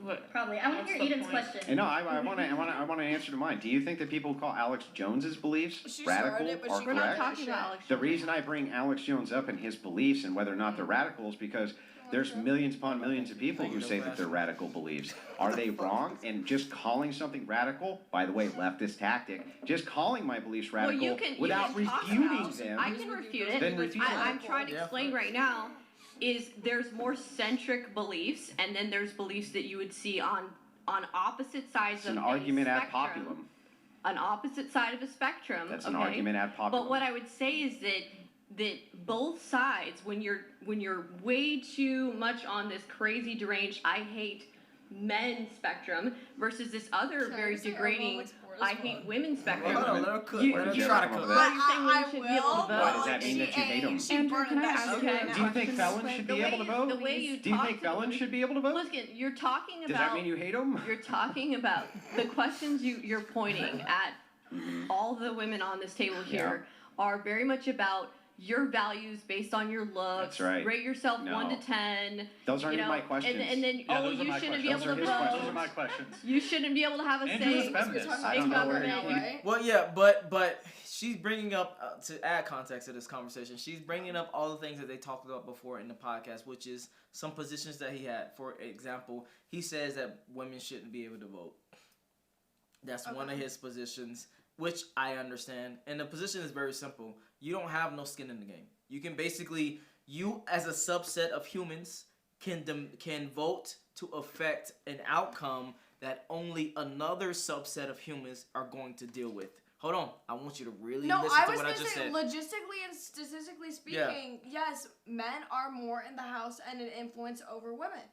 [SPEAKER 7] What? Probably. I want to hear Eden's question.
[SPEAKER 2] And no, I want to answer to mine. Do you think that people who call Alex Jones's beliefs radical are correct?
[SPEAKER 6] We're not talking about Alex Jones.
[SPEAKER 2] The reason I bring Alex Jones up and his beliefs and whether or not they're radical is because there's millions upon millions of people who say that they're radical beliefs. Are they wrong? And just calling something radical, by the way, leftist tactic, just calling my beliefs radical without refuting them.
[SPEAKER 6] I can refute it.
[SPEAKER 2] Then refute them.
[SPEAKER 6] I'm trying to explain right now is there's more centric beliefs, and then there's beliefs that you would see on opposite sides of the spectrum.
[SPEAKER 2] It's an argument ad populum.
[SPEAKER 6] An opposite side of a spectrum.
[SPEAKER 2] That's an argument ad populum.
[SPEAKER 6] But what I would say is that both sides, when you're way too much on this crazy deranged I hate men spectrum versus this other very degrading I hate women spectrum.
[SPEAKER 5] Hold on, let her cook.
[SPEAKER 6] You're
[SPEAKER 5] Let her
[SPEAKER 6] try
[SPEAKER 5] to cook.
[SPEAKER 6] You're saying women should be able to vote.
[SPEAKER 2] Why does that mean that you hate them? Do you think felons should be able to vote?
[SPEAKER 6] The way you
[SPEAKER 2] Do you think felons should be able to vote?
[SPEAKER 6] Listen, you're talking about.
[SPEAKER 2] Does that mean you hate them?
[SPEAKER 6] You're talking about the questions you're pointing at. All the women on this table here are very much about your values based on your looks.
[SPEAKER 2] That's right.
[SPEAKER 6] Rate yourself 1 to 10.
[SPEAKER 2] Those aren't my questions.
[SPEAKER 6] And then you shouldn't be able to vote.
[SPEAKER 8] Those are my questions.
[SPEAKER 6] You shouldn't be able to have a say.
[SPEAKER 2] I don't know where
[SPEAKER 4] right?
[SPEAKER 5] Well, yeah, but she's bringing up to add context to this conversation. She's bringing up all the things that they talked about before in the podcast, which is some positions that he had. For example, he says that women shouldn't be able to vote. That's one of his positions, which I understand. And the position is very simple. You don't have no skin in the game. You can basically, you as a subset of humans can vote to affect an outcome that only another subset of humans are going to deal with. Hold on, I want you to really listen to what I just said.
[SPEAKER 4] Logistically and statistically speaking, yes, men are more in the house and an influence over women.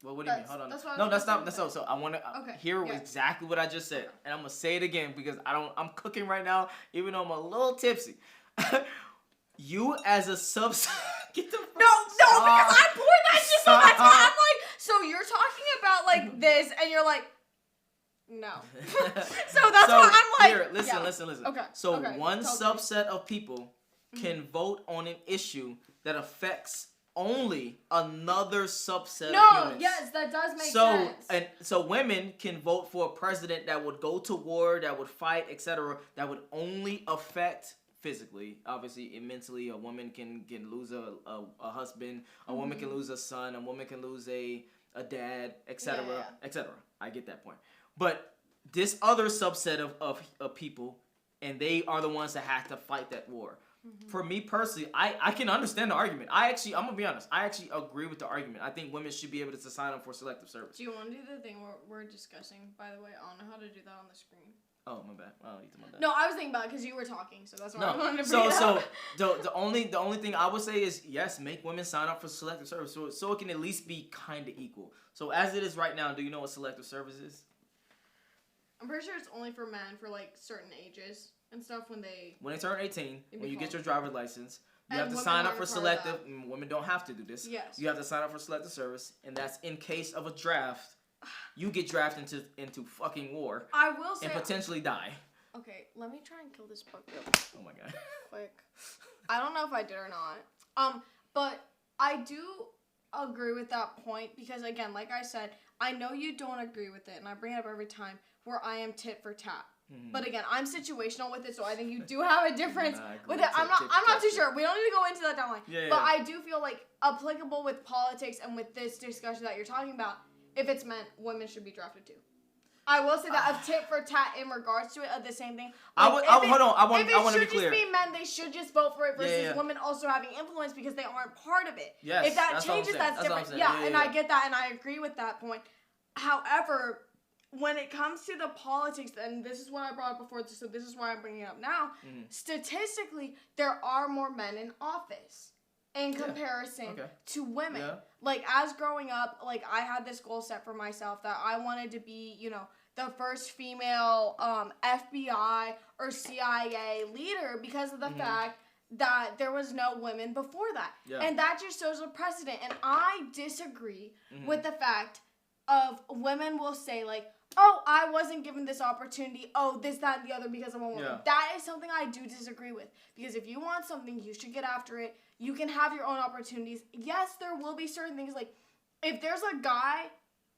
[SPEAKER 5] Well, what do you mean? Hold on.
[SPEAKER 4] That's
[SPEAKER 5] so I want to hear exactly what I just said, and I'm gonna say it again because I'm cooking right now, even though I'm a little tipsy. You as a subset. Get the
[SPEAKER 4] because I poured that shit, so that's why I'm like. So you're talking about like this, and you're like, no. So that's why I'm like.
[SPEAKER 5] Here, listen. Okay. So one subset of people can vote on an issue that affects only another subset of humans.
[SPEAKER 4] Yes, that does make sense.
[SPEAKER 5] So women can vote for a president that would go to war, that would fight, etc., that would only affect physically. Obviously, and mentally, a woman can lose a husband, a woman can lose a son, a woman can lose a dad, etc., etc. I get that point. But this other subset of people, and they are the ones that have to fight that war. For me personally, I can understand the argument. I'm gonna be honest. I actually agree with the argument. I think women should be able to sign up for selective service.
[SPEAKER 4] Do you want to do the thing we're discussing? By the way, I don't know how to do that on the screen.
[SPEAKER 5] Oh, my bad. Oh, you my bad.
[SPEAKER 4] No, I was thinking about it because you were talking, so that's why I wanted to
[SPEAKER 5] bring it up. the only thing I would say is yes, make women sign up for selective service so it can at least be kind of equal. So as it is right now, do you know what selective service is?
[SPEAKER 4] I'm pretty sure it's only for men for like certain ages and stuff when they
[SPEAKER 5] turn 18, when you get your driver's license. You have to sign up for selective. Women don't have to do this.
[SPEAKER 4] Yes.
[SPEAKER 5] You have to sign up for selective service, and that's in case of a draft. You get drafted into fucking war.
[SPEAKER 4] I will say.
[SPEAKER 5] And potentially die.
[SPEAKER 4] Okay, let me try and kill this bug real
[SPEAKER 5] Oh my god.
[SPEAKER 4] quick. I don't know if I did or not. But I do agree with that point because again, like I said, I know you don't agree with it, and I bring it up every time, where I am tit for tat. But again, I'm situational with it, so I think you do have a difference with it. I'm not too sure. We don't need to go into that down line. But I do feel like applicable with politics and with this discussion that you're talking about, if it's meant, women should be drafted too. I will say that of tit for tat in regards to it, of the same thing. Like,
[SPEAKER 5] hold on. I want to be clear.
[SPEAKER 4] If it should just be men, they should just vote for it versus women also having influence because they aren't part of it.
[SPEAKER 5] Yes,
[SPEAKER 4] if that changes, that's different. And I get that, and I agree with that point. However, when it comes to the politics, and this is what I brought up before, so this is why I'm bringing it up now, statistically, there are more men in office in comparison to women. Yeah. Like, as growing up, like, I had this goal set for myself that I wanted to be, you know, the first female FBI or CIA leader because of the fact that there was no women before that. Yeah. And that just shows a precedent. And I disagree with the fact of women will say, like, oh, I wasn't given this opportunity, oh, this, that, and the other because I'm a woman. Yeah. That is something I do disagree with. Because if you want something, you should get after it. You can have your own opportunities. Yes, there will be certain things, like, if there's a guy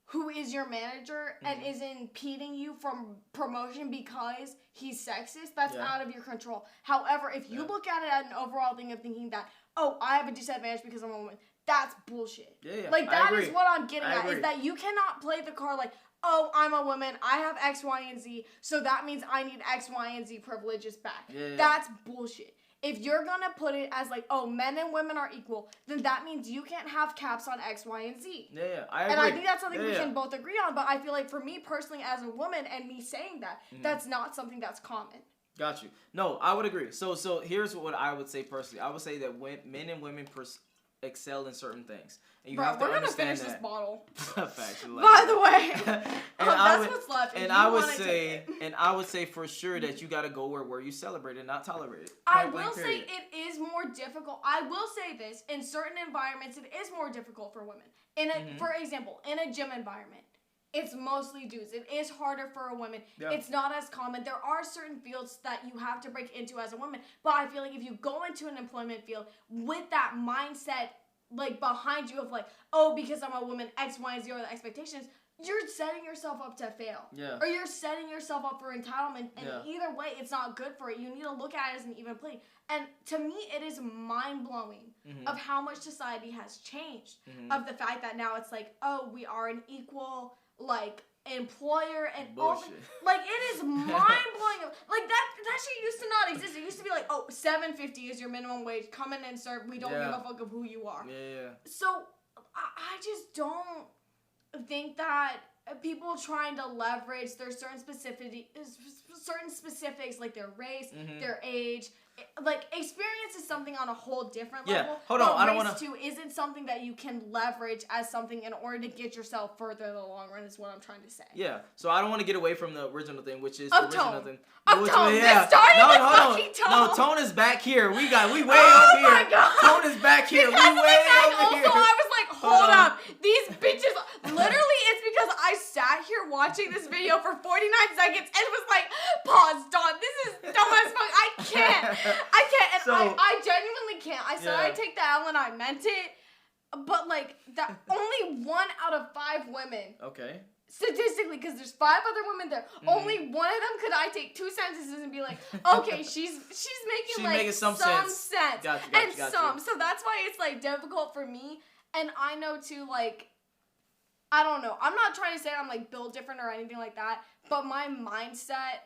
[SPEAKER 4] who is your manager and is impeding you from promotion because he's sexist, that's out of your control. However, if you look at it as an overall thing of thinking that, oh, I have a disadvantage because I'm a woman, that's bullshit. Yeah. Like, that is what I'm getting at, is that you cannot play the card like, oh, I'm a woman, I have X, Y, and Z, so that means I need X, Y, and Z privileges back. Yeah. That's bullshit. If you're gonna put it as like, oh, men and women are equal, then that means you can't have caps on X, Y, and Z. Yeah, I agree. And I think that's something we can both agree on, but I feel like for me personally as a woman and me saying that, that's not something that's common. Got you.
[SPEAKER 5] No, I would agree. So here's what I would say personally. I would say that men and women excel in certain things. And you have to understand that. We're gonna finish this bottle. Facts,
[SPEAKER 4] by the way. That's what's left.
[SPEAKER 5] And I would say for sure that you gotta go where you celebrate and not tolerate it.
[SPEAKER 4] I will say it is more difficult. I will say this, in certain environments it is more difficult for women. For example, in a gym environment, it's mostly dudes. It is harder for a woman. Yeah. It's not as common. There are certain fields that you have to break into as a woman. But I feel like if you go into an employment field with that mindset, like, behind you of like, oh, because I'm a woman, X, Y, and Z are the expectations, you're setting yourself up to fail. Yeah. Or you're setting yourself up for entitlement. And either way, it's not good for it. You need to look at it as an even play. And to me, it is mind-blowing of how much society has changed. Of the fact that now it's like, oh, we are an equal, like, employer and all. Like, it is mind-blowing. Like, that shit used to not exist. It used to be like, oh, $7.50 is your minimum wage. Come in and serve. We don't give a fuck of who you are. Yeah. So, I just don't think that people trying to leverage their certain specifics, like their race, their age, like, experience is something on a whole different level. Hold on, I don't want to. Race too isn't something that you can leverage as something in order to get yourself further in the long run. Is what I'm trying to say. Yeah. So I don't want to get away from the original thing, which is the original thing. Tone. Yeah. No, Tone is back here. We way up here. My God. Tone is back here. We way over here. Also, I was like, hold up, these bitches. Literally, it's because I sat here watching this video for 49 seconds and was like, pause, Dawn. This is dumb as fuck. I can't. And so, I genuinely can't. I said I'd take the L and I meant it. But, like, that only 1 out of 5 women. Okay. Statistically, because there's 5 other women there. Only one of them could I take 2 sentences and be like, okay, she's making some sense. Gotcha. So that's why it's, like, difficult for me. And I know, too, like, I don't know. I'm not trying to say I'm, like, built different or anything like that. But my mindset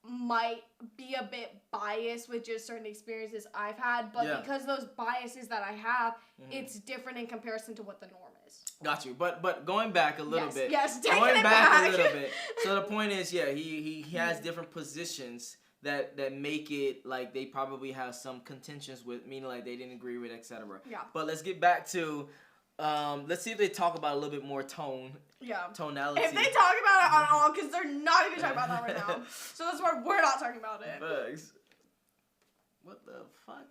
[SPEAKER 4] might be a bit biased with just certain experiences I've had, but because those biases that I have, it's different in comparison to what the norm is. Got you. But going back a little bit. Yes, going back a little bit. So the point is, he has different positions that make it like they probably have some contentions with, meaning like they didn't agree with, etc. Yeah. But let's get back to let's see if they talk about a little bit more tone. Yeah. Tonality. If they talk about it at all, because they're not even talking about that right now. So that's why we're not talking about it. Bugs. What the fuck?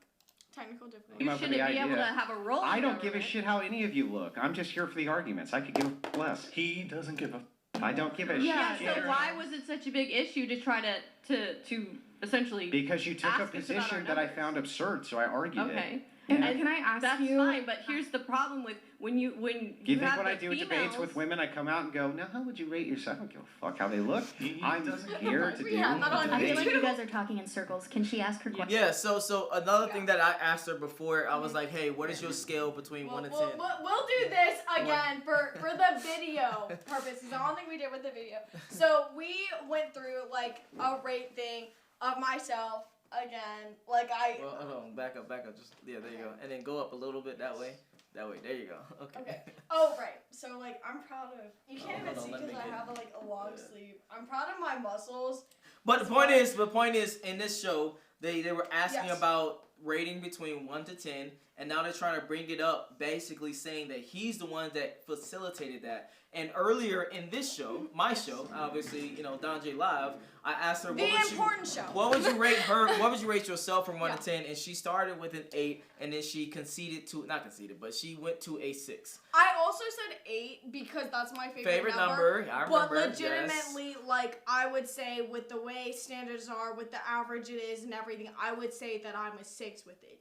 [SPEAKER 4] Technical difficulty.
[SPEAKER 6] You shouldn't be able to have a role.
[SPEAKER 2] I don't give a shit how any of you look. I'm just here for the arguments. I could give a less.
[SPEAKER 8] He doesn't give a.
[SPEAKER 2] I don't give a shit.
[SPEAKER 6] Yeah. So why was it such a big issue to try to essentially?
[SPEAKER 2] Because you took a position that I found absurd, so I argued it.
[SPEAKER 6] Okay. And can I ask you? That's fine, but here's the problem with when you
[SPEAKER 2] think
[SPEAKER 6] have
[SPEAKER 2] when I
[SPEAKER 6] the
[SPEAKER 2] do debates with
[SPEAKER 6] females-
[SPEAKER 2] women, I come out and go, now how would you rate yourself? I don't give a fuck how they look. I'm here to do
[SPEAKER 4] Yeah, not on
[SPEAKER 7] I feel
[SPEAKER 2] debate.
[SPEAKER 7] like you guys are talking in circles. Can she ask her question?
[SPEAKER 5] Yeah, so another thing that I asked her before, I was like, hey, what is your scale between 1 and 10?
[SPEAKER 4] We'll do this again for the video purposes. I don't think we did with the video. So we went through like a rate thing of myself again. Like
[SPEAKER 5] Well, hold on, back up. Just there you go, and then go up a little bit that way. There you go. Okay.
[SPEAKER 4] Oh right. So like I'm proud of. You can't even
[SPEAKER 5] hold
[SPEAKER 4] see
[SPEAKER 5] on, let
[SPEAKER 4] because
[SPEAKER 5] me
[SPEAKER 4] I
[SPEAKER 5] get-
[SPEAKER 4] have like a long sleeve. I'm proud of my muscles.
[SPEAKER 5] But the point is, in this show, they were asking
[SPEAKER 4] Yes.
[SPEAKER 5] about rating between 1 to 10, and now they're trying to bring it up, basically saying that he's the one that facilitated that. And earlier in this show, my show, obviously, Don J Live, I asked her
[SPEAKER 4] The important show.
[SPEAKER 5] what would you rate her? What would you rate yourself from 1 to 10? And she started with an 8, and then she she went to a 6.
[SPEAKER 4] I also said 8 because that's my favorite
[SPEAKER 5] number. I
[SPEAKER 4] But
[SPEAKER 5] remember.
[SPEAKER 4] legitimately, like I would say, with the way standards are, with the average it is, and everything, I would say that I'm a 6 with it.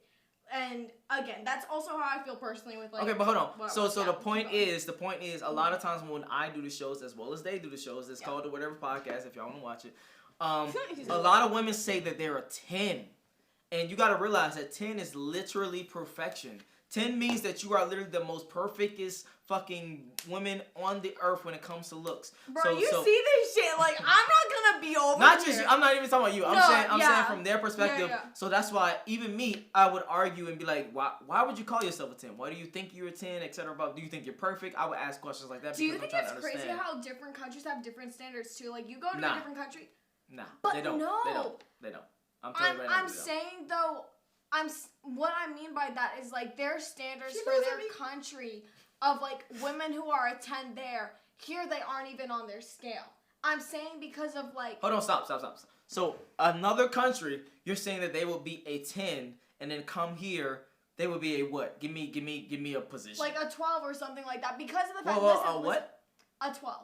[SPEAKER 4] And again, that's also how I feel personally with like.
[SPEAKER 5] Okay, but hold on.
[SPEAKER 4] what-
[SPEAKER 5] So
[SPEAKER 4] yeah,
[SPEAKER 5] the point
[SPEAKER 4] keep going.
[SPEAKER 5] is, a lot of times when I do the shows as well as they do the shows, it's called the Whatever Podcast. If y'all want to watch it, a lot of women say that they're a 10, and you got to realize that 10 is literally perfection. 10 means that you are literally the most perfectest fucking woman on the earth when it comes to looks.
[SPEAKER 4] Bro,
[SPEAKER 5] so,
[SPEAKER 4] you see this shit? Like I'm not gonna be over.
[SPEAKER 5] Not
[SPEAKER 4] here.
[SPEAKER 5] just you. I'm not even talking about you. I'm
[SPEAKER 4] No,
[SPEAKER 5] saying from their perspective.
[SPEAKER 4] Yeah.
[SPEAKER 5] So that's why even me, I would argue and be like, why would you call yourself a 10? Why do you think you're a 10, etc. Do you think you're perfect? I would ask questions like that.
[SPEAKER 4] Do you
[SPEAKER 5] because
[SPEAKER 4] think
[SPEAKER 5] I'm trying
[SPEAKER 4] it's
[SPEAKER 5] to
[SPEAKER 4] crazy
[SPEAKER 5] understand.
[SPEAKER 4] how different countries have different standards too? Like you go to
[SPEAKER 5] Nah.
[SPEAKER 4] a different country.
[SPEAKER 5] Nah,
[SPEAKER 4] But
[SPEAKER 5] they don't.
[SPEAKER 4] no.
[SPEAKER 5] They don't. I'm telling you right now.
[SPEAKER 4] I'm
[SPEAKER 5] they don't.
[SPEAKER 4] saying though, what I mean by that is like their standards
[SPEAKER 5] She
[SPEAKER 4] for
[SPEAKER 5] knows
[SPEAKER 4] their
[SPEAKER 5] I mean-
[SPEAKER 4] country of like women who are a 10 there. Here they aren't even on their scale. I'm saying because of like.
[SPEAKER 5] Hold on, stop. So another country, you're saying that they will be a 10, and then come here, they will be a what? Give me a position.
[SPEAKER 4] Like a 12 or something like that because of the fact.
[SPEAKER 5] Whoa, what?
[SPEAKER 4] A 12.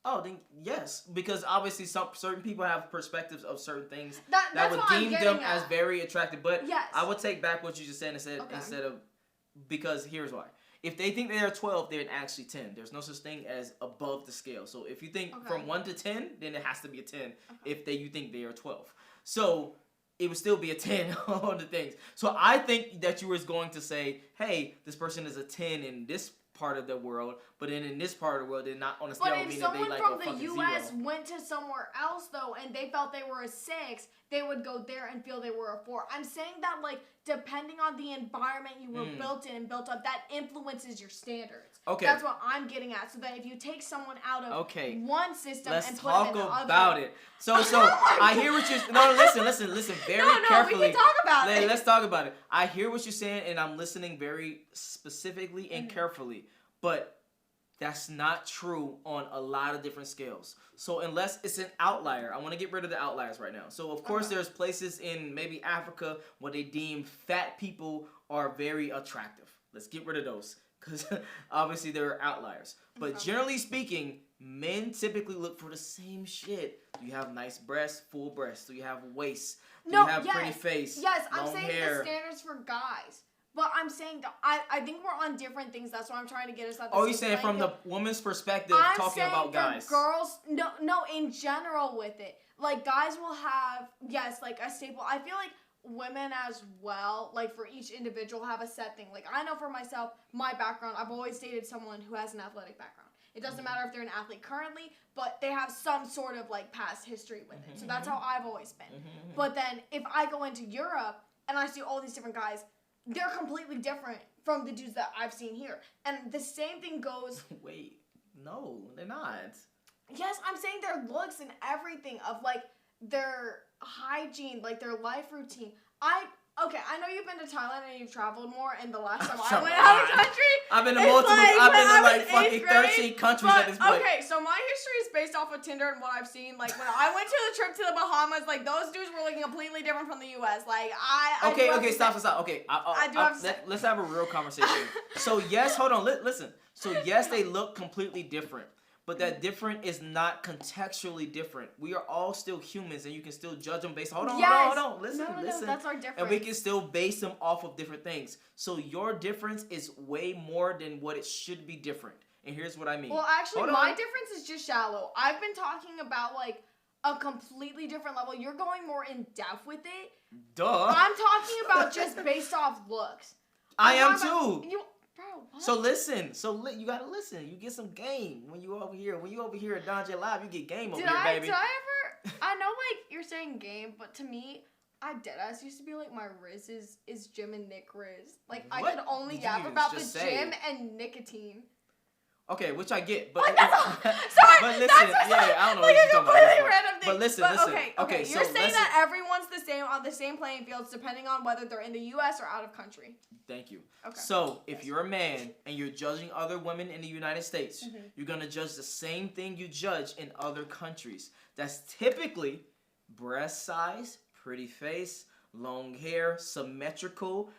[SPEAKER 5] Oh, then yes, because obviously certain people have perspectives of certain things
[SPEAKER 4] That's
[SPEAKER 5] that would
[SPEAKER 4] what I'm
[SPEAKER 5] deem
[SPEAKER 4] getting
[SPEAKER 5] them
[SPEAKER 4] at.
[SPEAKER 5] as very attractive. But
[SPEAKER 4] Yes.
[SPEAKER 5] I would take back what you just said
[SPEAKER 4] Okay.
[SPEAKER 5] instead of because here's why. If they think they're 12, they're actually 10. There's no such thing as above the scale. So if you think
[SPEAKER 4] Okay.
[SPEAKER 5] from 1 to 10, then it has to be a 10 if you think they are 12. So it would still be a 10 on the things. So I think that you was going to say, hey, this person is a 10 in this part of the world, but then in this part of the world, they're not on a scale,
[SPEAKER 4] But if
[SPEAKER 5] meaning that they
[SPEAKER 4] someone
[SPEAKER 5] like
[SPEAKER 4] from
[SPEAKER 5] a
[SPEAKER 4] the
[SPEAKER 5] fucking
[SPEAKER 4] U.S.
[SPEAKER 5] 0.
[SPEAKER 4] went to somewhere else though, and they felt they were a 6, they would go there and feel they were a 4. I'm saying that like depending on the environment you were built in and built up, that influences your standards.
[SPEAKER 5] Okay.
[SPEAKER 4] That's what I'm getting at. So that if you take someone out of one system
[SPEAKER 5] Let's
[SPEAKER 4] and put
[SPEAKER 5] talk
[SPEAKER 4] them in the
[SPEAKER 5] about
[SPEAKER 4] other,
[SPEAKER 5] it. So I hear what you're. No, listen. Very carefully.
[SPEAKER 4] we can talk about it.
[SPEAKER 5] Let's talk about it. I hear what you're saying, and I'm listening very specifically and carefully. But that's not true on a lot of different scales. So unless it's an outlier, I want to get rid of the outliers right now. So of course there's places in maybe Africa where they deem fat people are very attractive. Let's get rid of those because obviously there are outliers. But generally speaking, men typically look for the same shit. Do you have nice breasts, full breasts? Do you have waist? Do you have pretty face?
[SPEAKER 4] Yes,
[SPEAKER 5] long
[SPEAKER 4] I'm saying
[SPEAKER 5] hair?
[SPEAKER 4] the standards for guys. But I'm saying that I think we're on different things. That's why I'm trying to get us at the
[SPEAKER 5] Oh,
[SPEAKER 4] same
[SPEAKER 5] you're saying from
[SPEAKER 4] blanket.
[SPEAKER 5] the woman's perspective,
[SPEAKER 4] I'm
[SPEAKER 5] talking
[SPEAKER 4] saying
[SPEAKER 5] about guys.
[SPEAKER 4] the girls, no, in general with it. Like, guys will have, yes, like, a staple. I feel like women as well, like, for each individual, have a set thing. Like, I know for myself, my background, I've always dated someone who has an athletic background. It doesn't matter if they're an athlete currently, but they have some sort of, like, past history with it. So that's how I've always been. But then, if I go into Europe, and I see all these different guys, they're completely different from the dudes that I've seen here. And the same thing goes...
[SPEAKER 5] Wait, no, they're not.
[SPEAKER 4] Yes, I'm saying their looks and everything of, like, their hygiene, like, their life routine. Okay, I know you've been to Thailand and you've traveled more, and the last time I
[SPEAKER 5] Come
[SPEAKER 4] went out of
[SPEAKER 5] on.
[SPEAKER 4] the country...
[SPEAKER 5] I've been to
[SPEAKER 4] it's
[SPEAKER 5] multiple.
[SPEAKER 4] like
[SPEAKER 5] I've
[SPEAKER 4] when
[SPEAKER 5] been
[SPEAKER 4] I
[SPEAKER 5] to like
[SPEAKER 4] was
[SPEAKER 5] fucking
[SPEAKER 4] 8th grade,
[SPEAKER 5] 13 countries
[SPEAKER 4] but,
[SPEAKER 5] at this point.
[SPEAKER 4] Okay, so my history is based off of Tinder and what I've seen. Like, when I went to the trip to the Bahamas, like, those dudes were looking completely different from the U.S. Like, I do have to
[SPEAKER 5] Stop.
[SPEAKER 4] say-
[SPEAKER 5] Okay,
[SPEAKER 4] I do have to say-
[SPEAKER 5] let's have a real conversation. So yes, hold on, listen. So yes, they look completely different, but that different is not contextually different. We are all still humans, and you can still judge them based. Hold on. Listen.
[SPEAKER 4] No, that's our difference.
[SPEAKER 5] And we can still base them off of different things. So your difference is way more than what it should be different. And here's what I mean.
[SPEAKER 4] Well, actually, my difference is just shallow. I've been talking about like a completely different level. You're going more in depth with it.
[SPEAKER 5] Duh.
[SPEAKER 4] I'm talking about just based off looks.
[SPEAKER 5] I am too.
[SPEAKER 4] Bro, what?
[SPEAKER 5] So listen. You gotta listen. You get some game when you over here. When you over here at Donjay Live, you get game over here, baby.
[SPEAKER 4] Did I ever? I know, like you're saying game, but to me, I deadass used to be like my Riz is Jim and Nick Riz. Like I
[SPEAKER 5] What
[SPEAKER 4] could only
[SPEAKER 5] did you
[SPEAKER 4] yap
[SPEAKER 5] even
[SPEAKER 4] about the
[SPEAKER 5] just say?
[SPEAKER 4] gym and nicotine.
[SPEAKER 5] Okay, which I get, but
[SPEAKER 4] Like, that's all. Sorry,
[SPEAKER 5] but listen,
[SPEAKER 4] that's
[SPEAKER 5] I don't know
[SPEAKER 4] like
[SPEAKER 5] what
[SPEAKER 4] a
[SPEAKER 5] you're talking
[SPEAKER 4] completely
[SPEAKER 5] about.
[SPEAKER 4] random thing.
[SPEAKER 5] But listen.
[SPEAKER 4] Okay.
[SPEAKER 5] So
[SPEAKER 4] You're saying
[SPEAKER 5] listen.
[SPEAKER 4] that everyone's the same on the same playing fields, depending on whether they're in the U.S. or out of country.
[SPEAKER 5] Thank you.
[SPEAKER 4] Okay.
[SPEAKER 5] So if you're a man and you're judging other women in the United States,
[SPEAKER 4] Mm-hmm.
[SPEAKER 5] you're gonna judge the same thing you judge in other countries. That's typically breast size, pretty face, long hair, symmetrical.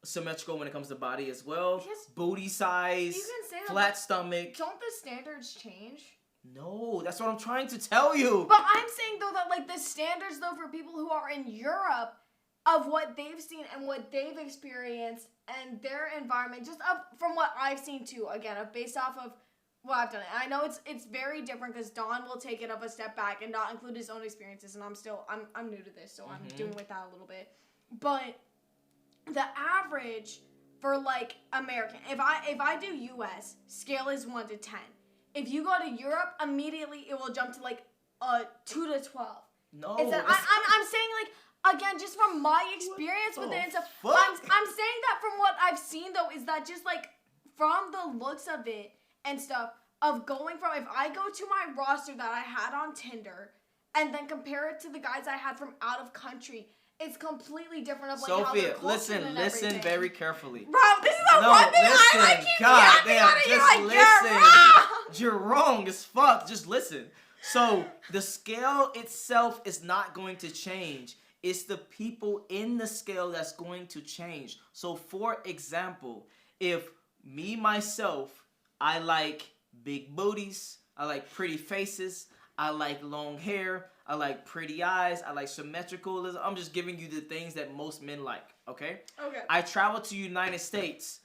[SPEAKER 5] Symmetrical when it comes to body as well.
[SPEAKER 4] Yes.
[SPEAKER 5] Booty size,
[SPEAKER 4] You can say that,
[SPEAKER 5] flat
[SPEAKER 4] but
[SPEAKER 5] stomach.
[SPEAKER 4] Don't the standards change?
[SPEAKER 5] No, that's what I'm trying to tell you.
[SPEAKER 4] But I'm saying though that like the standards though for people who are in Europe of what they've seen and what they've experienced and their environment, just from what I've seen too. Again, based off of what I've done. And I know it's very different because Don will take it up a step back and not include his own experiences. And I'm new to this, so I'm doing with that a little bit. But the average for like American, if I do US, scale is 1 to 10. If you go to Europe, immediately it will jump to like 2 to 12.
[SPEAKER 5] No,
[SPEAKER 4] I'm saying like again just from my experience with it and stuff. I'm saying that from what I've seen though is that just like from the looks of it and stuff of going from if I go to my roster that I had on Tinder and then compare it to the guys I had from out of country. It's completely different of like how they're
[SPEAKER 5] Sophia,
[SPEAKER 4] cultured and
[SPEAKER 5] listen
[SPEAKER 4] everything.
[SPEAKER 5] very carefully.
[SPEAKER 4] Bro, this is the one thing I keep
[SPEAKER 5] God
[SPEAKER 4] yapping
[SPEAKER 5] damn,
[SPEAKER 4] on it. You're
[SPEAKER 5] just
[SPEAKER 4] like,
[SPEAKER 5] listen.
[SPEAKER 4] you're wrong.
[SPEAKER 5] You're wrong as fuck. Just listen. So the scale itself is not going to change. It's the people in the scale that's going to change. So for example, if me myself, I like big booties, I like pretty faces, I like long hair, I like pretty eyes, I like symmetrical. I'm just giving you the things that most men like, okay?
[SPEAKER 4] Okay.
[SPEAKER 5] I travel to United States.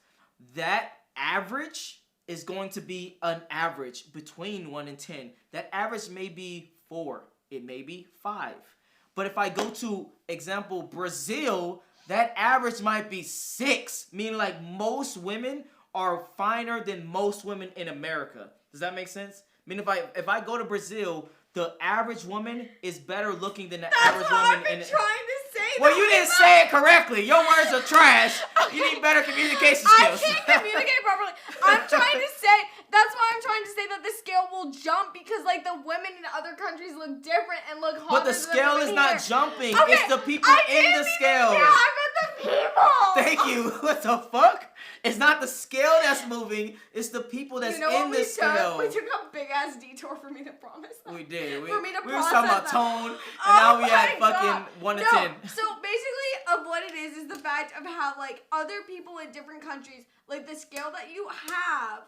[SPEAKER 5] That average is going to be an average between 1 and 10. That average may be 4. It may be 5. But if I go to, example, Brazil, that average might be 6. Meaning like most women are finer than most women in America. Does that make sense? I mean, if I go to Brazil, the average woman is better looking than the average woman in.
[SPEAKER 4] That's what I've been trying to say.
[SPEAKER 5] Well, you didn't say it correctly. Your words are trash. You need better communication
[SPEAKER 4] I
[SPEAKER 5] skills.
[SPEAKER 4] can't communicate properly. I'm trying to say, that's why I'm trying to say that the scale will jump because like the women in other countries look different and look hotter
[SPEAKER 5] But the scale is not jumping.
[SPEAKER 4] Okay,
[SPEAKER 5] It's the people
[SPEAKER 4] I
[SPEAKER 5] in
[SPEAKER 4] didn't
[SPEAKER 5] the
[SPEAKER 4] mean
[SPEAKER 5] scale.
[SPEAKER 4] I meant the people.
[SPEAKER 5] Thank you. What the fuck? It's not the scale that's moving. It's the people that's
[SPEAKER 4] You know
[SPEAKER 5] in
[SPEAKER 4] what
[SPEAKER 5] the
[SPEAKER 4] we
[SPEAKER 5] scale.
[SPEAKER 4] took? We took a big ass detour for me to promise that.
[SPEAKER 5] We did.
[SPEAKER 4] For me to
[SPEAKER 5] we was talking about
[SPEAKER 4] process that.
[SPEAKER 5] tone, and
[SPEAKER 4] Oh
[SPEAKER 5] now we
[SPEAKER 4] my
[SPEAKER 5] at fucking
[SPEAKER 4] God.
[SPEAKER 5] 1 to
[SPEAKER 4] No,
[SPEAKER 5] 10.
[SPEAKER 4] So basically, of what it is the fact of how like other people in different countries, like the scale that you have,